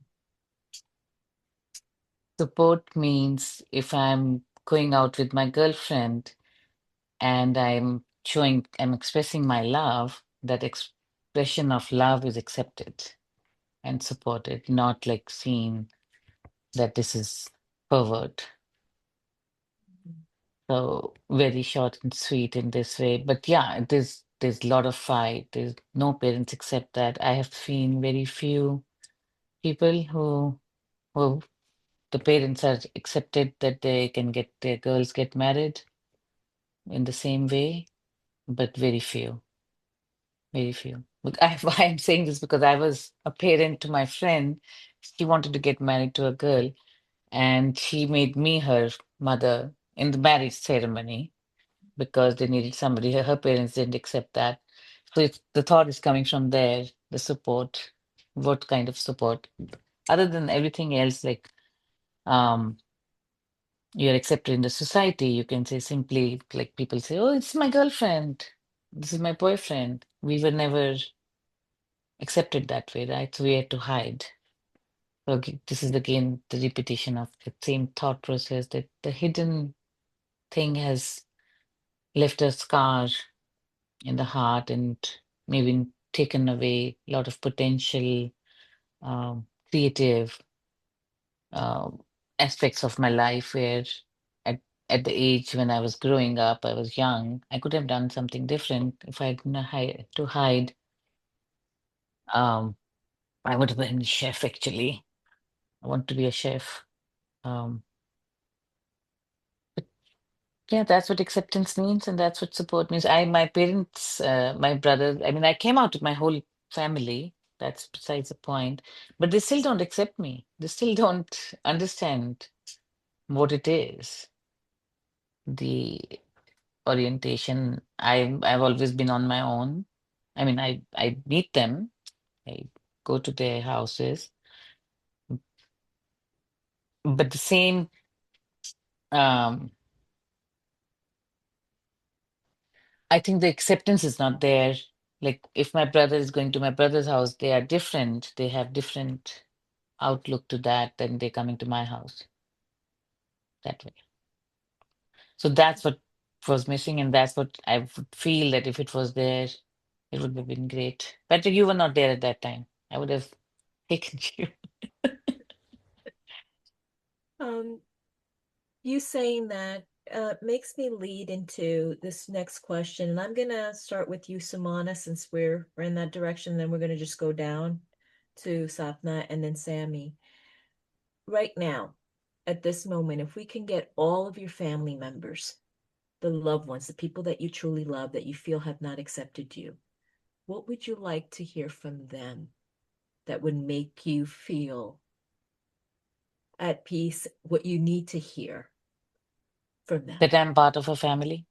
Support means if I'm going out with my girlfriend and I'm expressing my love, that expression of love is accepted and supported, not like seen that this is pervert. So very short and sweet in this way. But yeah, there's a lot of fight. There's no parents accept that. I have seen very few people who the parents are accepted that they can get their girls get married in the same way, but very few, very few. But why I'm saying this because I was a parent to my friend. She wanted to get married to a girl, and she made me her mother in the marriage ceremony because they needed somebody. Her parents didn't accept that. So the thought is coming from there, the support. What kind of support? Other than everything else, like um, you're accepted in the society, you can say simply, like people say, oh, it's my girlfriend. This is my boyfriend. We were never accepted that way, right? So we had to hide. So this is again the repetition of the same thought process that the hidden thing has left a scar in the heart and maybe taken away a lot of potential creative um aspects of my life where at, at the age when I was growing up, I was young, I could have done something different if I didn't hide to hide. Um, I would have been a chef actually. I want to be a chef. Um, Yeah, that's what acceptance means, and that's what support means. My parents, my brother, I mean, I came out with my whole family. That's besides the point. But they still don't accept me. They still don't understand what it is, the orientation. I've always been on my own. I mean, I meet them, I go to their houses, but the same um I think the acceptance is not there. Like if my brother is going to my brother's house, they are different. They have different outlook to that than they coming to my house that way. So that's what was missing, and that's what I would feel that if it was there, it would have been great. Patrick, you were not there at that time. I would have taken you. Um, you saying that makes me lead into this next question, and I'm gonna start with you, Samana, since we're in that direction. Then we're gonna just go down to Sapna and then Sammy. Right now, at this moment, if we can get all of your family members, the loved ones, the people that you truly love, that you feel have not accepted you, what would you like to hear from them that would make you feel at peace? What you need to hear from them? That I'm part of a family.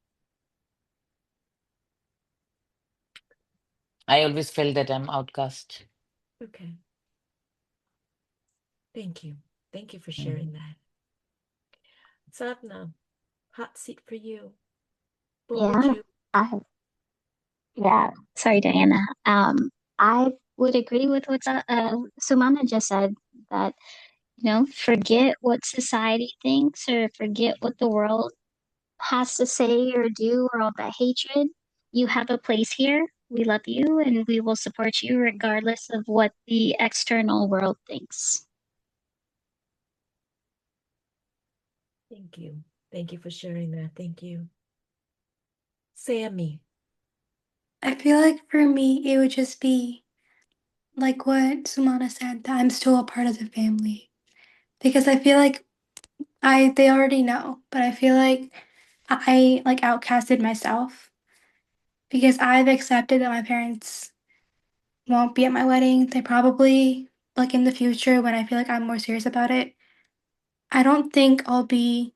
I always felt that I'm outcast. Okay. Thank you. Thank you for Mhm. sharing that. Sapna, hot seat for you. What would Yeah, you? I yeah. Sorry, Diana. I would agree with what Sumana just said that forget what society thinks or forget what the world has to say or do or all that hatred. You have a place here. We love you and we will support you regardless of what the external world thinks. Thank you. Thank you for sharing that. Thank you. Sammy. I feel like for me, it would just be like what Sumana said, that I'm still a part of the family. Because I feel like they already know, but I feel like I like outcasted myself because I've accepted that my parents won't be at my wedding. They probably, like in the future, when I feel like I'm more serious about it, I don't think I'll be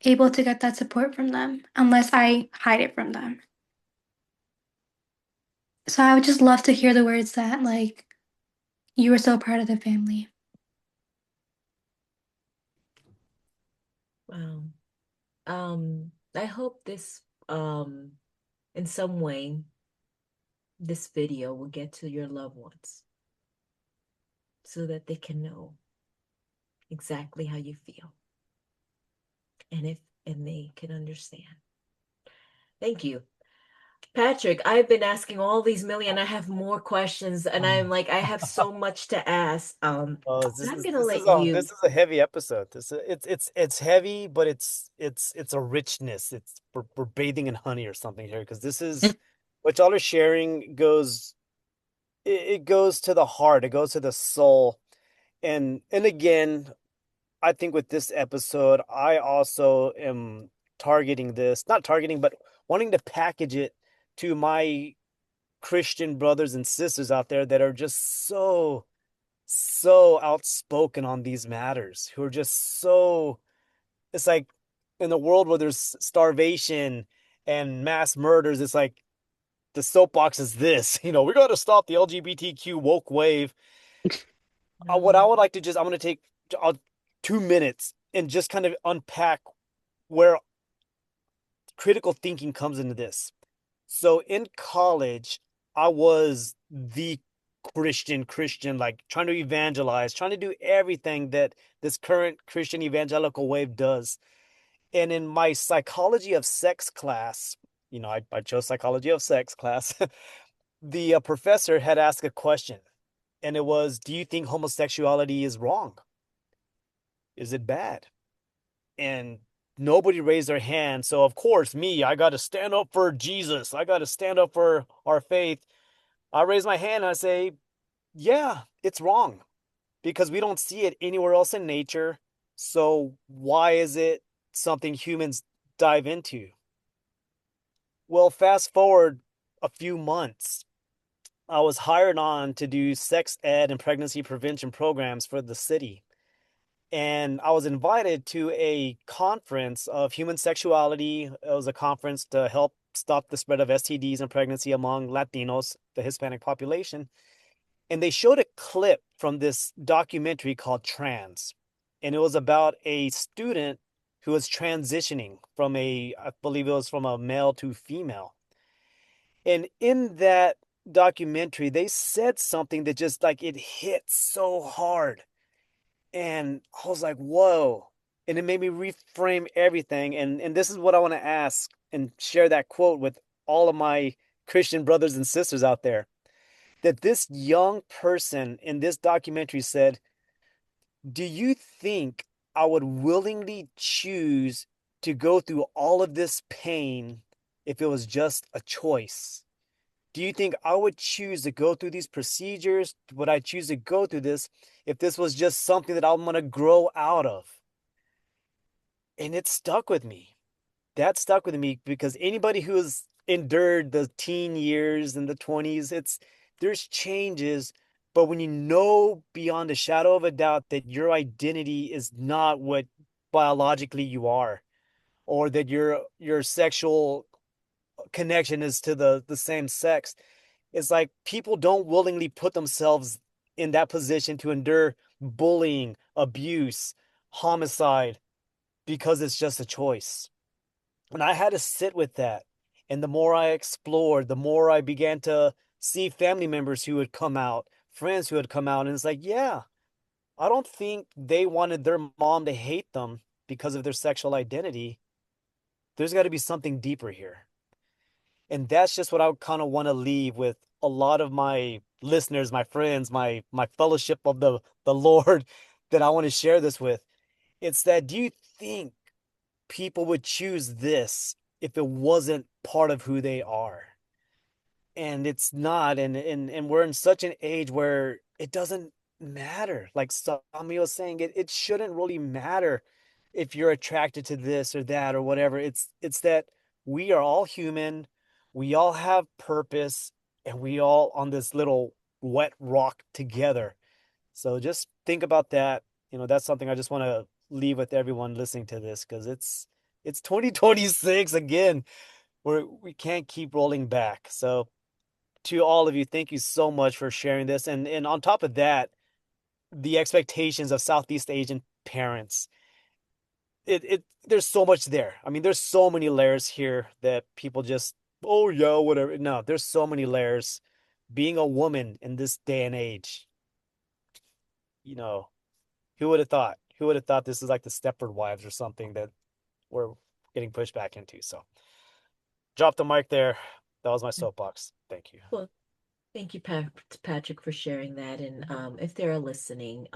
able to get that support from them unless I hide it from them. So I would just love to hear the words that, like, you were still part of the family. Wow. I hope this in some way this video will get to your loved ones so that they can know exactly how you feel and they can understand. Thank you. Patrick, I've been asking all these million. I have more questions, and I'm like, I have so much to ask. Oh, But I'm gonna let you. this is a heavy episode. It's heavy, but it's a richness. We're bathing in honey or something here because this is what y'all are sharing goes it goes to the heart, it goes to the soul. And again, I think with this episode, I also am targeting this, not targeting, but wanting to package it to my Christian brothers and sisters out there that are just so outspoken on these matters, who are just so, it's like in a world where there's starvation and mass murders, it's like the soapbox is this, we got to stop the LGBTQ woke wave. What I No. would like to just, I'm going to take 2 minutes and just kind of unpack where critical thinking comes into this. So in college, I was the Christian, like trying to evangelize, trying to do everything that this current Christian evangelical wave does. And in my psychology of sex class, I chose psychology of sex class. The professor had asked a question, and it was, do you think homosexuality is wrong? Is it bad? And nobody raised their hand. So, of course, me, I got to stand up for Jesus. I got to stand up for our faith. I raise my hand and I say, yeah, it's wrong because we don't see it anywhere else in nature. So, why is it something humans dive into? Well, fast forward a few months. I was hired on to do sex ed and pregnancy prevention programs for the city. And I was invited to a conference of human sexuality. It was a conference to help stop the spread of STDs and pregnancy among Latinos, the Hispanic population. And they showed a clip from this documentary called Trans. And it was about a student who was transitioning I believe it was from a male to female. And in that documentary, they said something that just like it hit so hard. And I was like, whoa. And it made me reframe everything. And this is what I want to ask and share that quote with all of my Christian brothers and sisters out there. That this young person in this documentary said, do you think I would willingly choose to go through all of this pain if it was just a choice? Do you think I would choose to go through these procedures? Would I choose to go through this if this was just something that I'm going to grow out of? And it stuck with me. That stuck with me because anybody who has endured the teen years and the 20s, there's changes, but when you know beyond a shadow of a doubt that your identity is not what biologically you are, or that your sexual connection is to the same sex, it's like people don't willingly put themselves in that position to endure bullying, abuse, homicide because it's just a choice. And I had to sit with that. And the more I explored, the more I began to see family members who had come out, friends who had come out. And it's like, yeah, I don't think they wanted their mom to hate them because of their sexual identity. There's got to be something deeper here. And that's just what I kind of want to leave with a lot of my listeners, my friends, my fellowship of the Lord that I want to share this with. It's that, do you think people would choose this if it wasn't part of who they are? And it's not. And we're in such an age where it doesn't matter. Like Sami was saying, it shouldn't really matter if you're attracted to this or that or whatever. It's that we are all human, we all have purpose, and we all on this little wet rock together. So just think about that. That's something I just want to leave with everyone listening to this because it's 2026 again. We can't keep rolling back. So to all of you, thank you so much for sharing this. And on top of that, the expectations of Southeast Asian parents. It there's so much there. I mean, there's so many layers here that people just, oh yeah, whatever. No, there's so many layers. Being a woman in this day and age, you know, who would have thought? Who would have thought this is like the Stepford Wives or something that we're getting pushed back into? So drop the mic there. That was my soapbox. Thank you. Well, thank you, Patrick, for sharing that. And if they're listening,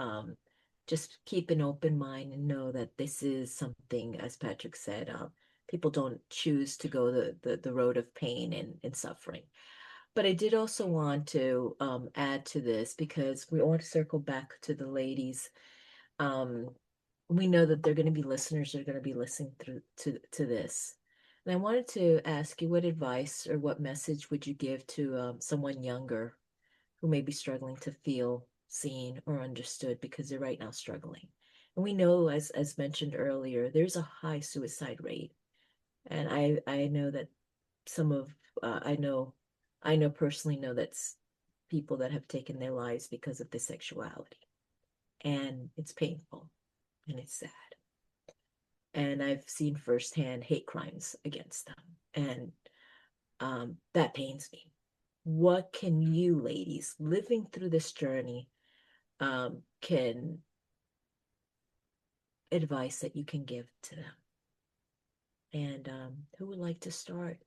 just keep an open mind and know that this is something, as Patrick said, people don't choose to go the road of pain and suffering. But I did also want to add to this because we want to circle back to the ladies. Um, we know that they're going to be listeners, they're going to be listening through to this. And I wanted to ask you, what advice or what message would you give to someone younger who may be struggling to feel seen or understood because they're right now struggling? And we know, as mentioned earlier, there's a high suicide rate, and I know that some of I know personally know that's people that have taken their lives because of their sexuality, and it's painful and it's sad. And I've seen firsthand hate crimes against them, and that pains me. What can you ladies living through this journey can advice that you can give to them? And who would like to start?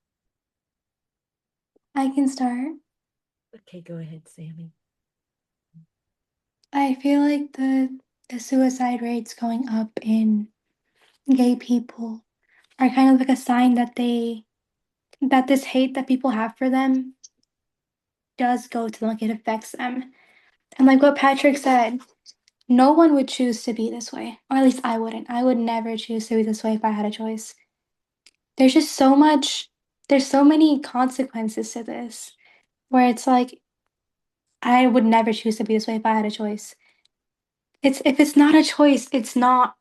I can start. Okay, go ahead, Sammy. I feel like the suicide rates going up in gay people are kind of like a sign that that this hate that people have for them does go to them, like it affects them. And like what Patrick said, no one would choose to be this way. Or at least I wouldn't. I would never choose to be this way if I had a choice. There's just so much, there's so many consequences to this where it's like I would never choose to be this way if I had a choice. It's if it's not a choice, it's not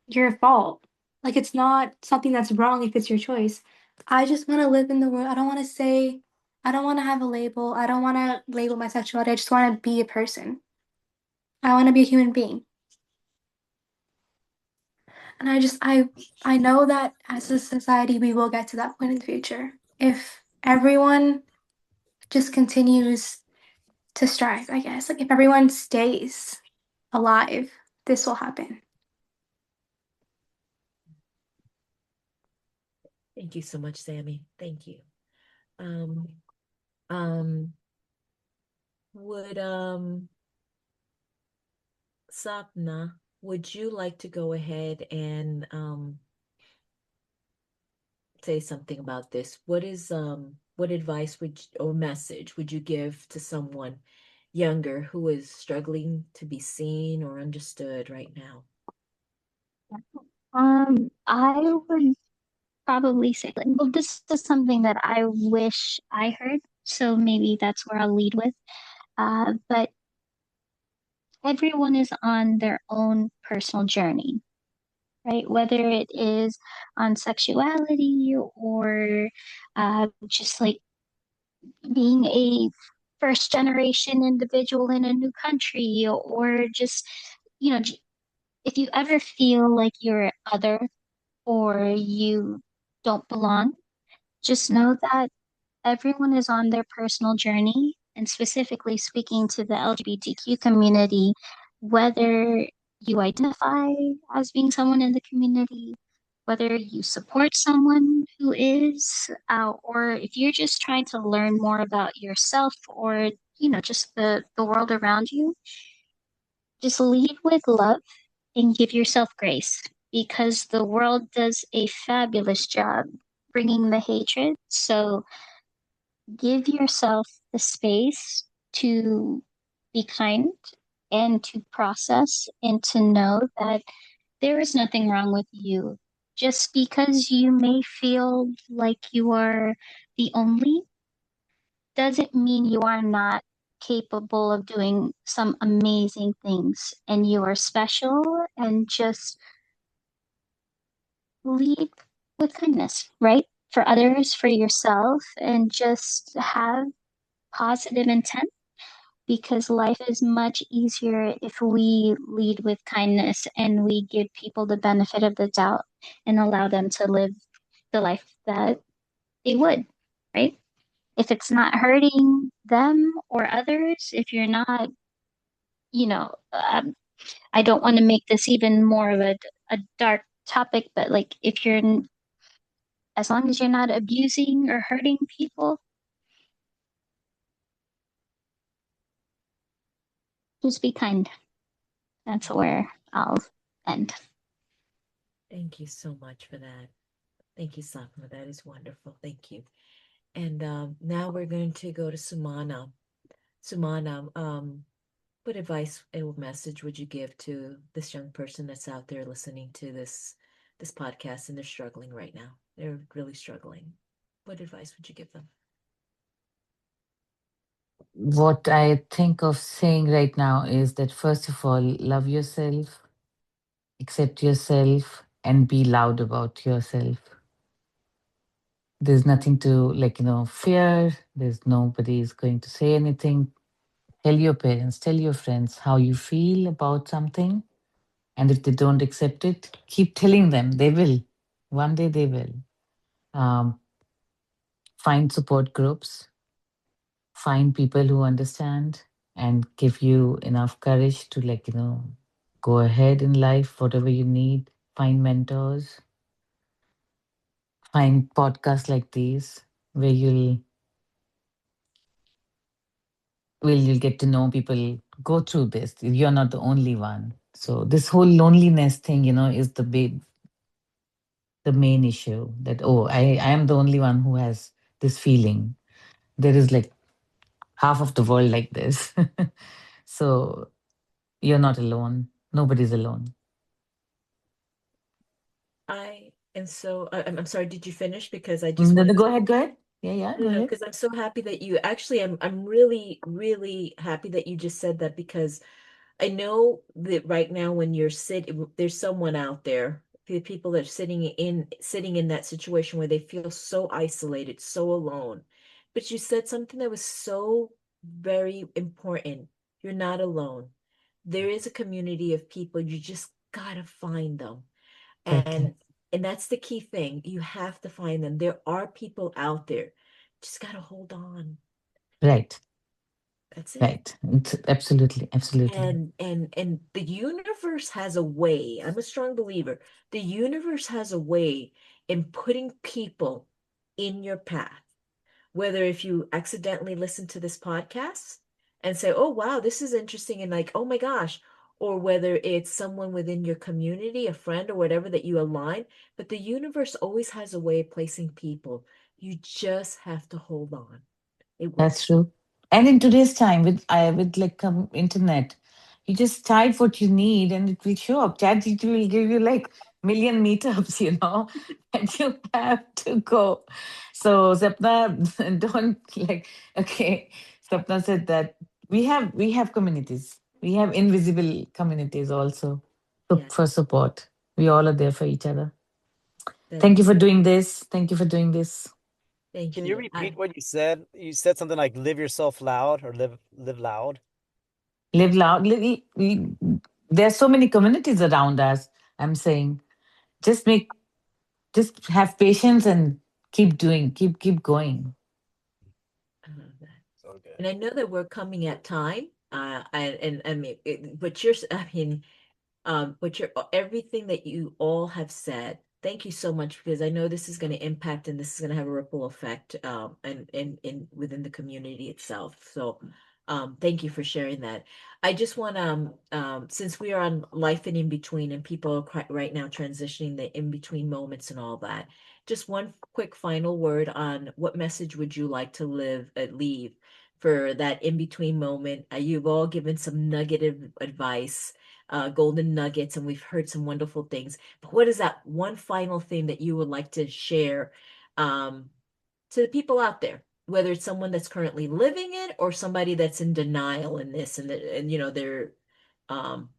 your fault. Like it's not something that's wrong if it's your choice. I just want to live in the world. I don't want to say, I don't want to have a label. I don't want to label my sexuality. I just want to be a person. I want to be a human being. And I know that as a society we will get to that point in the future. If everyone just continues to strive, I guess. Like if everyone stays alive, this will happen. Thank you so much, Sammy. Thank you. Um, um, would Sapna, would you like to go ahead and say something about this? What advice or message would you give to someone younger who is struggling to be seen or understood right now? I would probably say, like, well, this is something that I wish I heard, so maybe that's where I'll lead with. But everyone is on their own personal journey, right? Whether it is on sexuality or just like being a first generation individual in a new country, or just, you know, if you ever feel like you're other or you don't belong, just know that everyone is on their personal journey, and specifically speaking to the LGBTQ community, whether you identify as being someone in the community, whether you support someone who is, or if you're just trying to learn more about yourself or, just the world around you, just lead with love and give yourself grace because the world does a fabulous job bringing the hatred. So, give yourself the space to be kind and to process and to know that there is nothing wrong with you. Just because you may feel like you are the only doesn't mean you are not capable of doing some amazing things and you are special, and just lead with kindness, right? For others, for yourself, and just have positive intent because life is much easier if we lead with kindness and we give people the benefit of the doubt and allow them to live the life that they would, right? If it's not hurting them or others, if you're not, you know, I don't want to make this even more of a dark topic, but like if you're, as long as you're not abusing or hurting people, just be kind. That's where I'll end. Thank you so much for that. Thank you, Sapna. That is wonderful. Thank you. And now we're going to go to Sumana. Sumana, what advice or message would you give to this young person that's out there listening to this podcast and they're struggling right now? They're really struggling. What advice would you give them? What I think of saying right now is that first of all, love yourself, accept yourself, and be loud about yourself. There's nothing to fear. There's nobody's going to say anything. Tell your parents, tell your friends how you feel about something. And if they don't accept it, keep telling them. They will. One day they will. Um, find support groups, find people who understand and give you enough courage to go ahead in life, whatever you need. Find mentors. find podcasts like these where you'll get to know people go through this. You're not the only one. So this whole loneliness thing, is the main issue that, oh, I am the only one who has this feeling. There is like half of the world like this. So you're not alone. Nobody's alone. I'm sorry, did you finish? Because I just No, no, wanted go to. ahead, go ahead. Yeah, No, go no, ahead. because I'm so happy that you actually, I'm really, really happy that you just said that because I know that right now when you're sitting, there's someone out there, the people that are sitting in that situation where they feel so isolated, so alone. But you said something that was so very important. You're not alone. There is a community of people. You just gotta find them. Exactly. And and that's the key thing. You have to find them. There are people out there. Just gotta hold on. Right, That's it. right. It's absolutely, absolutely. And the universe has a way. I'm a strong believer. The universe has a way in putting people in your path. Whether if you accidentally listen to this podcast and say, "Oh wow, this is interesting," and like, "Oh my gosh," or whether it's someone within your community, a friend or whatever that you align, but the universe always has a way of placing people. You just have to hold on. It will. That's true. And in today's time with like internet, you just type what you need and it will show up. ChatGPT will give you like million meetups, and you have to go. So Sapna, don't like okay. Sapna said that we have communities. We have invisible communities also Yeah. for support. We all are there for each other. That Thank you is for so. doing this. Thank you for doing this. Thank Can you you. repeat what you said? You said something like "live yourself loud" or "live loud." Live loud. There's so many communities around us. I'm saying, just make, just have patience and keep doing, keep going. I love that. So good. And I know that we're coming at time. And I mean, but you're, I mean, but you're everything that you all have said. Thank you so much because I know this is going to impact and this is going to have a ripple effect, and within the community itself. So, thank you for sharing that. I just want to, since we are on life and in between, and people are right now transitioning the in between moments and all that. Just one quick final word on what message would you like to leave for that in between moment? You've all given some nugget of advice, golden nuggets, and we've heard some wonderful things. But what is that one final thing that you would like to share, um, to the people out there, whether it's someone that's currently living it or somebody that's in denial in this, and they're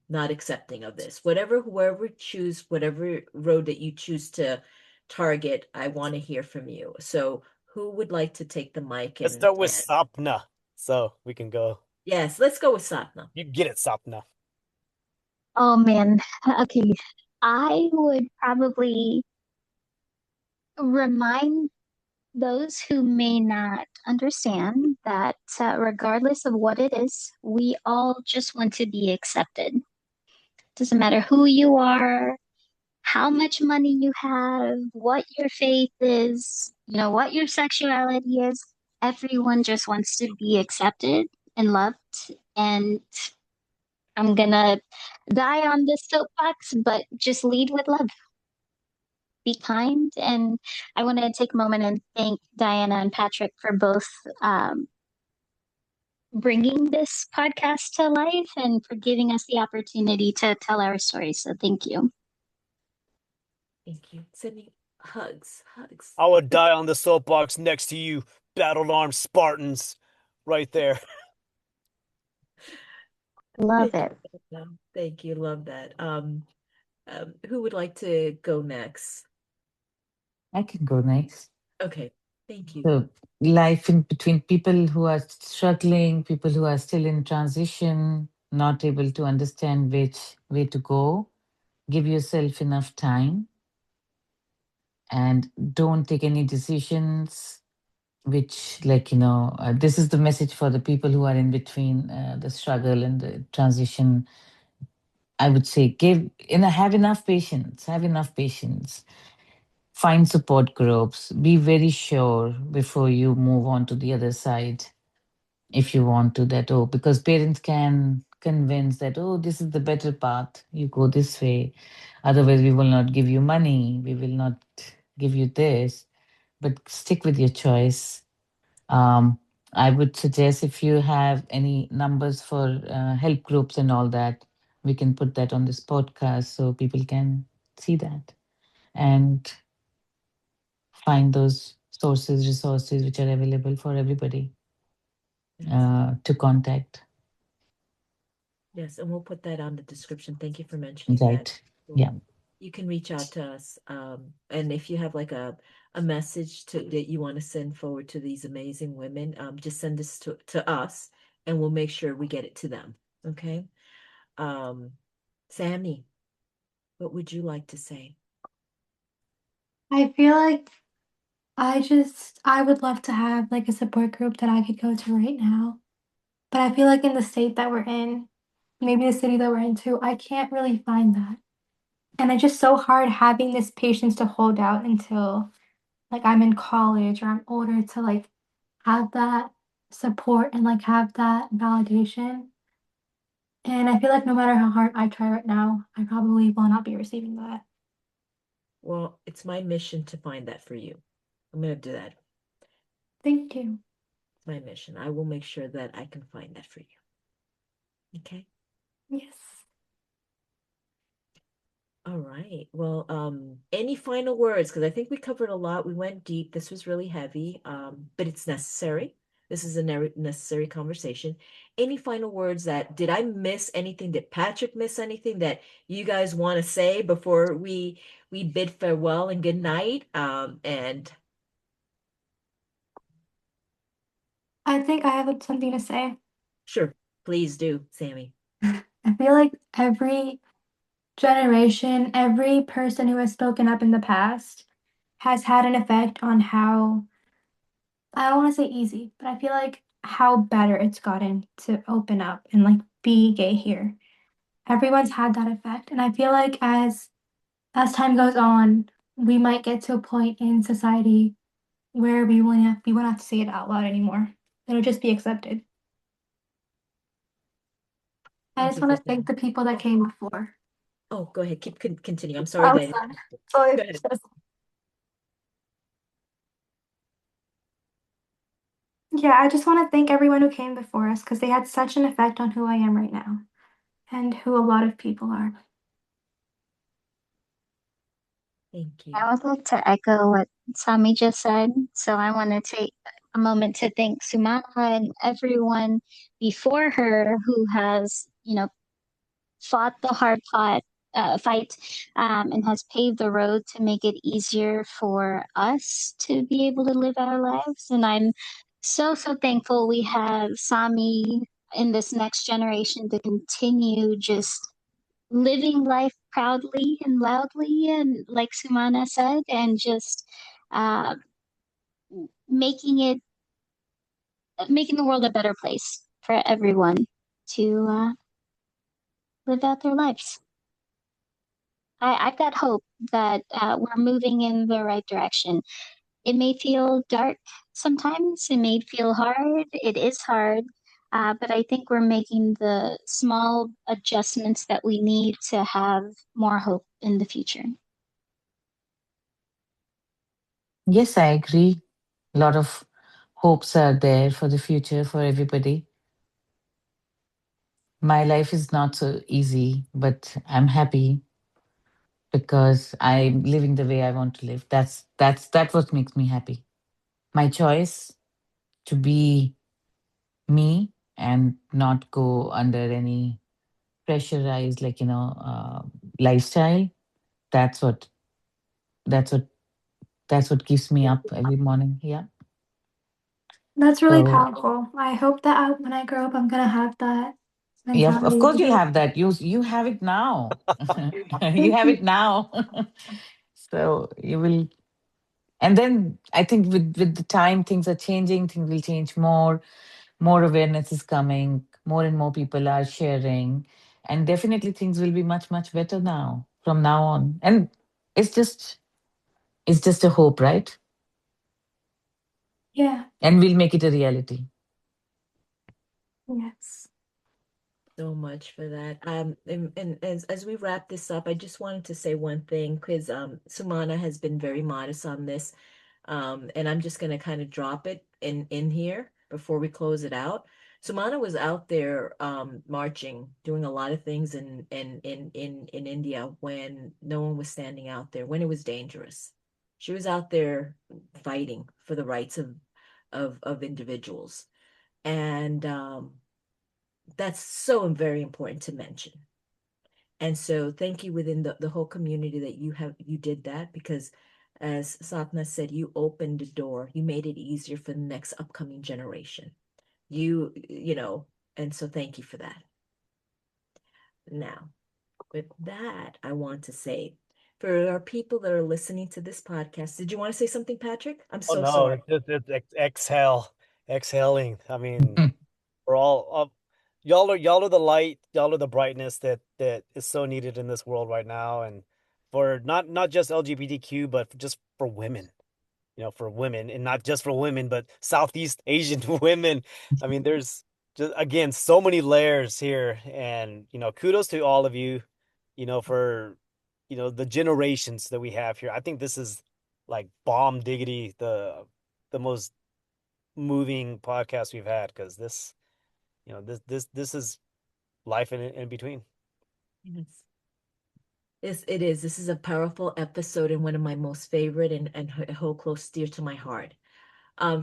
not accepting of this. Whoever choose whatever road that you choose to target, I want to hear from you. So who would like to take the mic Let's and start with Sapna, so we can go. yes, let's go with Satna. You get it, Sapna. Oh man. Okay. I would probably remind those who may not understand that regardless of what it is, we all just want to be accepted. Doesn't matter who you are, how much money you have, what your faith is, what your sexuality is. Everyone just wants to be accepted and loved. And I'm gonna die on this soapbox, but just lead with love. Be kind. And I want to take a moment and thank Diana and Patrick for both bringing this podcast to life and for giving us the opportunity to tell our stories. So thank you. Thank you. Sending hugs, hugs. I would die on the soapbox next to you, battle-armed Spartans, right there. Love Thank you. it. Thank you. Love that. Who would like to go next? I can go next. Okay. Thank you. So life in between people who are struggling, people who are still in transition, not able to understand which way to go. Give yourself enough time and don't take any decisions which this is the message for the people who are in between the struggle and the transition. I would say have enough patience, Find support groups. Be very sure before you move on to the other side, if you want to, that, oh, because parents can convince that, oh, this is the better path, you go this way, otherwise we will not give you money, we will not give you this. But stick with your choice. um, I would suggest, if you have any numbers for help groups and all that, we can put that on this podcast so people can see that and find those sources, resources which are available for everybody Yes. to contact. Yes, and we'll put that on the description. Thank you for mentioning that. Right. Well, Yeah. you can reach out to us. And if you have like a message to that you want to send forward to these amazing women, just send this to us and we'll make sure we get it to them. Okay. Um, Sammy, what would you like to say? I feel like I would love to have like a support group that I could go to right now. But I feel like in the state that we're in, maybe the city that we're in too, I can't really find that. And it's just so hard having this patience to hold out until like I'm in college or I'm older to like have that support and like have that validation. And I feel like no matter how hard I try right now, I probably will not be receiving that. Well, it's my mission to find that for you. I'm gonna do that. Thank you. It's my mission. I will make sure that I can find that for you. Okay. Yes. All right. Well, any final words? Because I think we covered a lot. We went deep. This was really heavy, but it's necessary. This is a necessary conversation. Any final words that did I miss anything? Did Patrick miss anything that you guys want to say before we bid farewell and good night? And I think I have something to say. sure, please do, Sammy. I feel like every generation, every person who has spoken up in the past has had an effect on how, I don't want to say easy, but I feel like how better it's gotten to open up and like be gay here. Everyone's had that effect. And I feel like as time goes on, we might get to a point in society where we won't have to say it out loud anymore. It'll just be accepted. I Thank just you for want to saying. thank the people that came before. Oh, go ahead. Continue. I'm sorry I'm that. sorry. So Go it's ahead. just, yeah, I just want to thank everyone who came before us because they had such an effect on who I am right now and who a lot of people are. Thank you. I would like to echo what Sami just said. So I want to take a moment to thank Sumana and everyone before her who has, fought the fight, and has paved the road to make it easier for us to be able to live our lives. And I'm so, so thankful we have Sami in this next generation to continue just living life proudly and loudly, and like Sumana said, and just uh, making it making the world a better place for everyone to live out their lives. I've got hope that we're moving in the right direction. It may feel dark sometimes, it may feel hard, it is hard, but I think we're making the small adjustments that we need to have more hope in the future. Yes, I agree. A lot of hopes are there for the future for everybody. My life is not so easy, but I'm happy because I'm living the way I want to live. That's what makes me happy. My choice to be me and not go under any pressurized, like, lifestyle. That's what that's what that's what keeps me up every morning. Yeah. That's really So powerful. I hope that when I grow up, I'm gonna have that yeah, of mentality. course you'll have that. You have it now. You Thank have you. it now. So you will, and then I think with the time things are changing, things will change more. More awareness is coming. More and more people are sharing, and definitely things will be much better now from now on. And it's just It's just a hope, right? Yeah. And we'll make it a reality. Yes. So much for that. And as we wrap this up, I just wanted to say one thing because Sumana has been very modest on this. And I'm just gonna kind of drop it in here before we close it out. Sumana was out there marching, doing a lot of things in India when no one was standing out there, when it was dangerous. She was out there fighting for the rights of individuals. And that's so very important to mention. And so thank you within the whole community that you did that because as Sapna said, you opened the door, you made it easier for the next upcoming generation. You know, and so thank you for that. Now, with that, I want to say for our people that are listening to this podcast, did you want to say something, Patrick? I'm Oh so no, sorry. it's exhaling. I mean, we're all y'all are the light, y'all are the brightness that is so needed in this world right now, and for not just LGBTQ, but just for women. For women, and not just for women, but Southeast Asian women. I mean, there's just again so many layers here, and kudos to all of you, for the generations that we have here. I think this is like bomb diggity the most moving podcast we've had because this is life in between. Yes. Yes, it is. This is a powerful episode and one of my most favorite and hold close dear to my heart.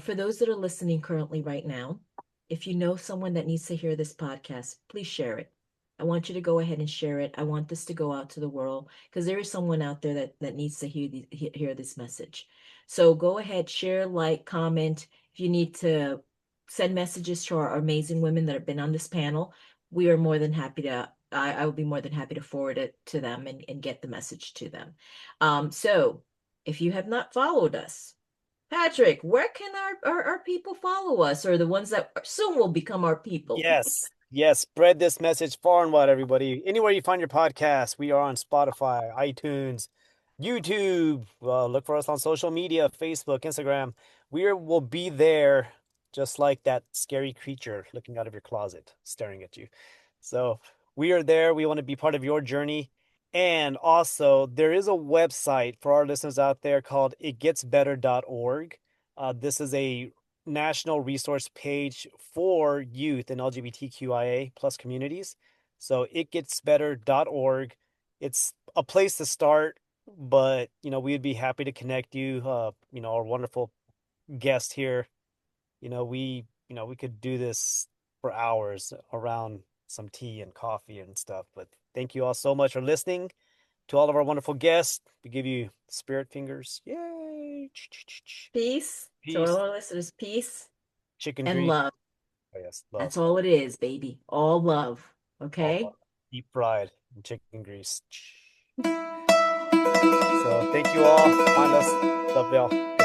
For those that are listening currently right now, if you know someone that needs to hear this podcast, please share it. I want you to go ahead and share it. I want this to go out to the world because there is someone out there that needs to hear this message. So go ahead, share, like, comment. If you need to send messages to our amazing women that have been on this panel, we are more than happy to. I will be more than happy to forward it to them and get the message to them. So if you have not followed us, Patrick, where can our people follow us or the ones that soon will become our people? Yes, yes. Spread this message far and wide, everybody. Anywhere you find your podcast, we are on Spotify, iTunes, YouTube. Look for us on social media, Facebook, Instagram. Will be there, just like that scary creature looking out of your closet, staring at you. So we are there. We want to be part of your journey. And also, there is a website for our listeners out there called itgetsbetter.org. This is a national resource page for youth and LGBTQIA plus communities. So itgetsbetter.org. It's a place to start, but we'd be happy to connect you. Our wonderful guest here. We could do this for hours around some tea and coffee and stuff. But thank you all so much for listening. To all of our wonderful guests, we give you spirit fingers. Yay! Peace. To all Peace. our listeners, peace Chicken and grease. love. Oh, yes, That's love. all it is, baby. All love. All Okay? love. Deep fried and chicken grease. So thank you all. Find us. Love y'all.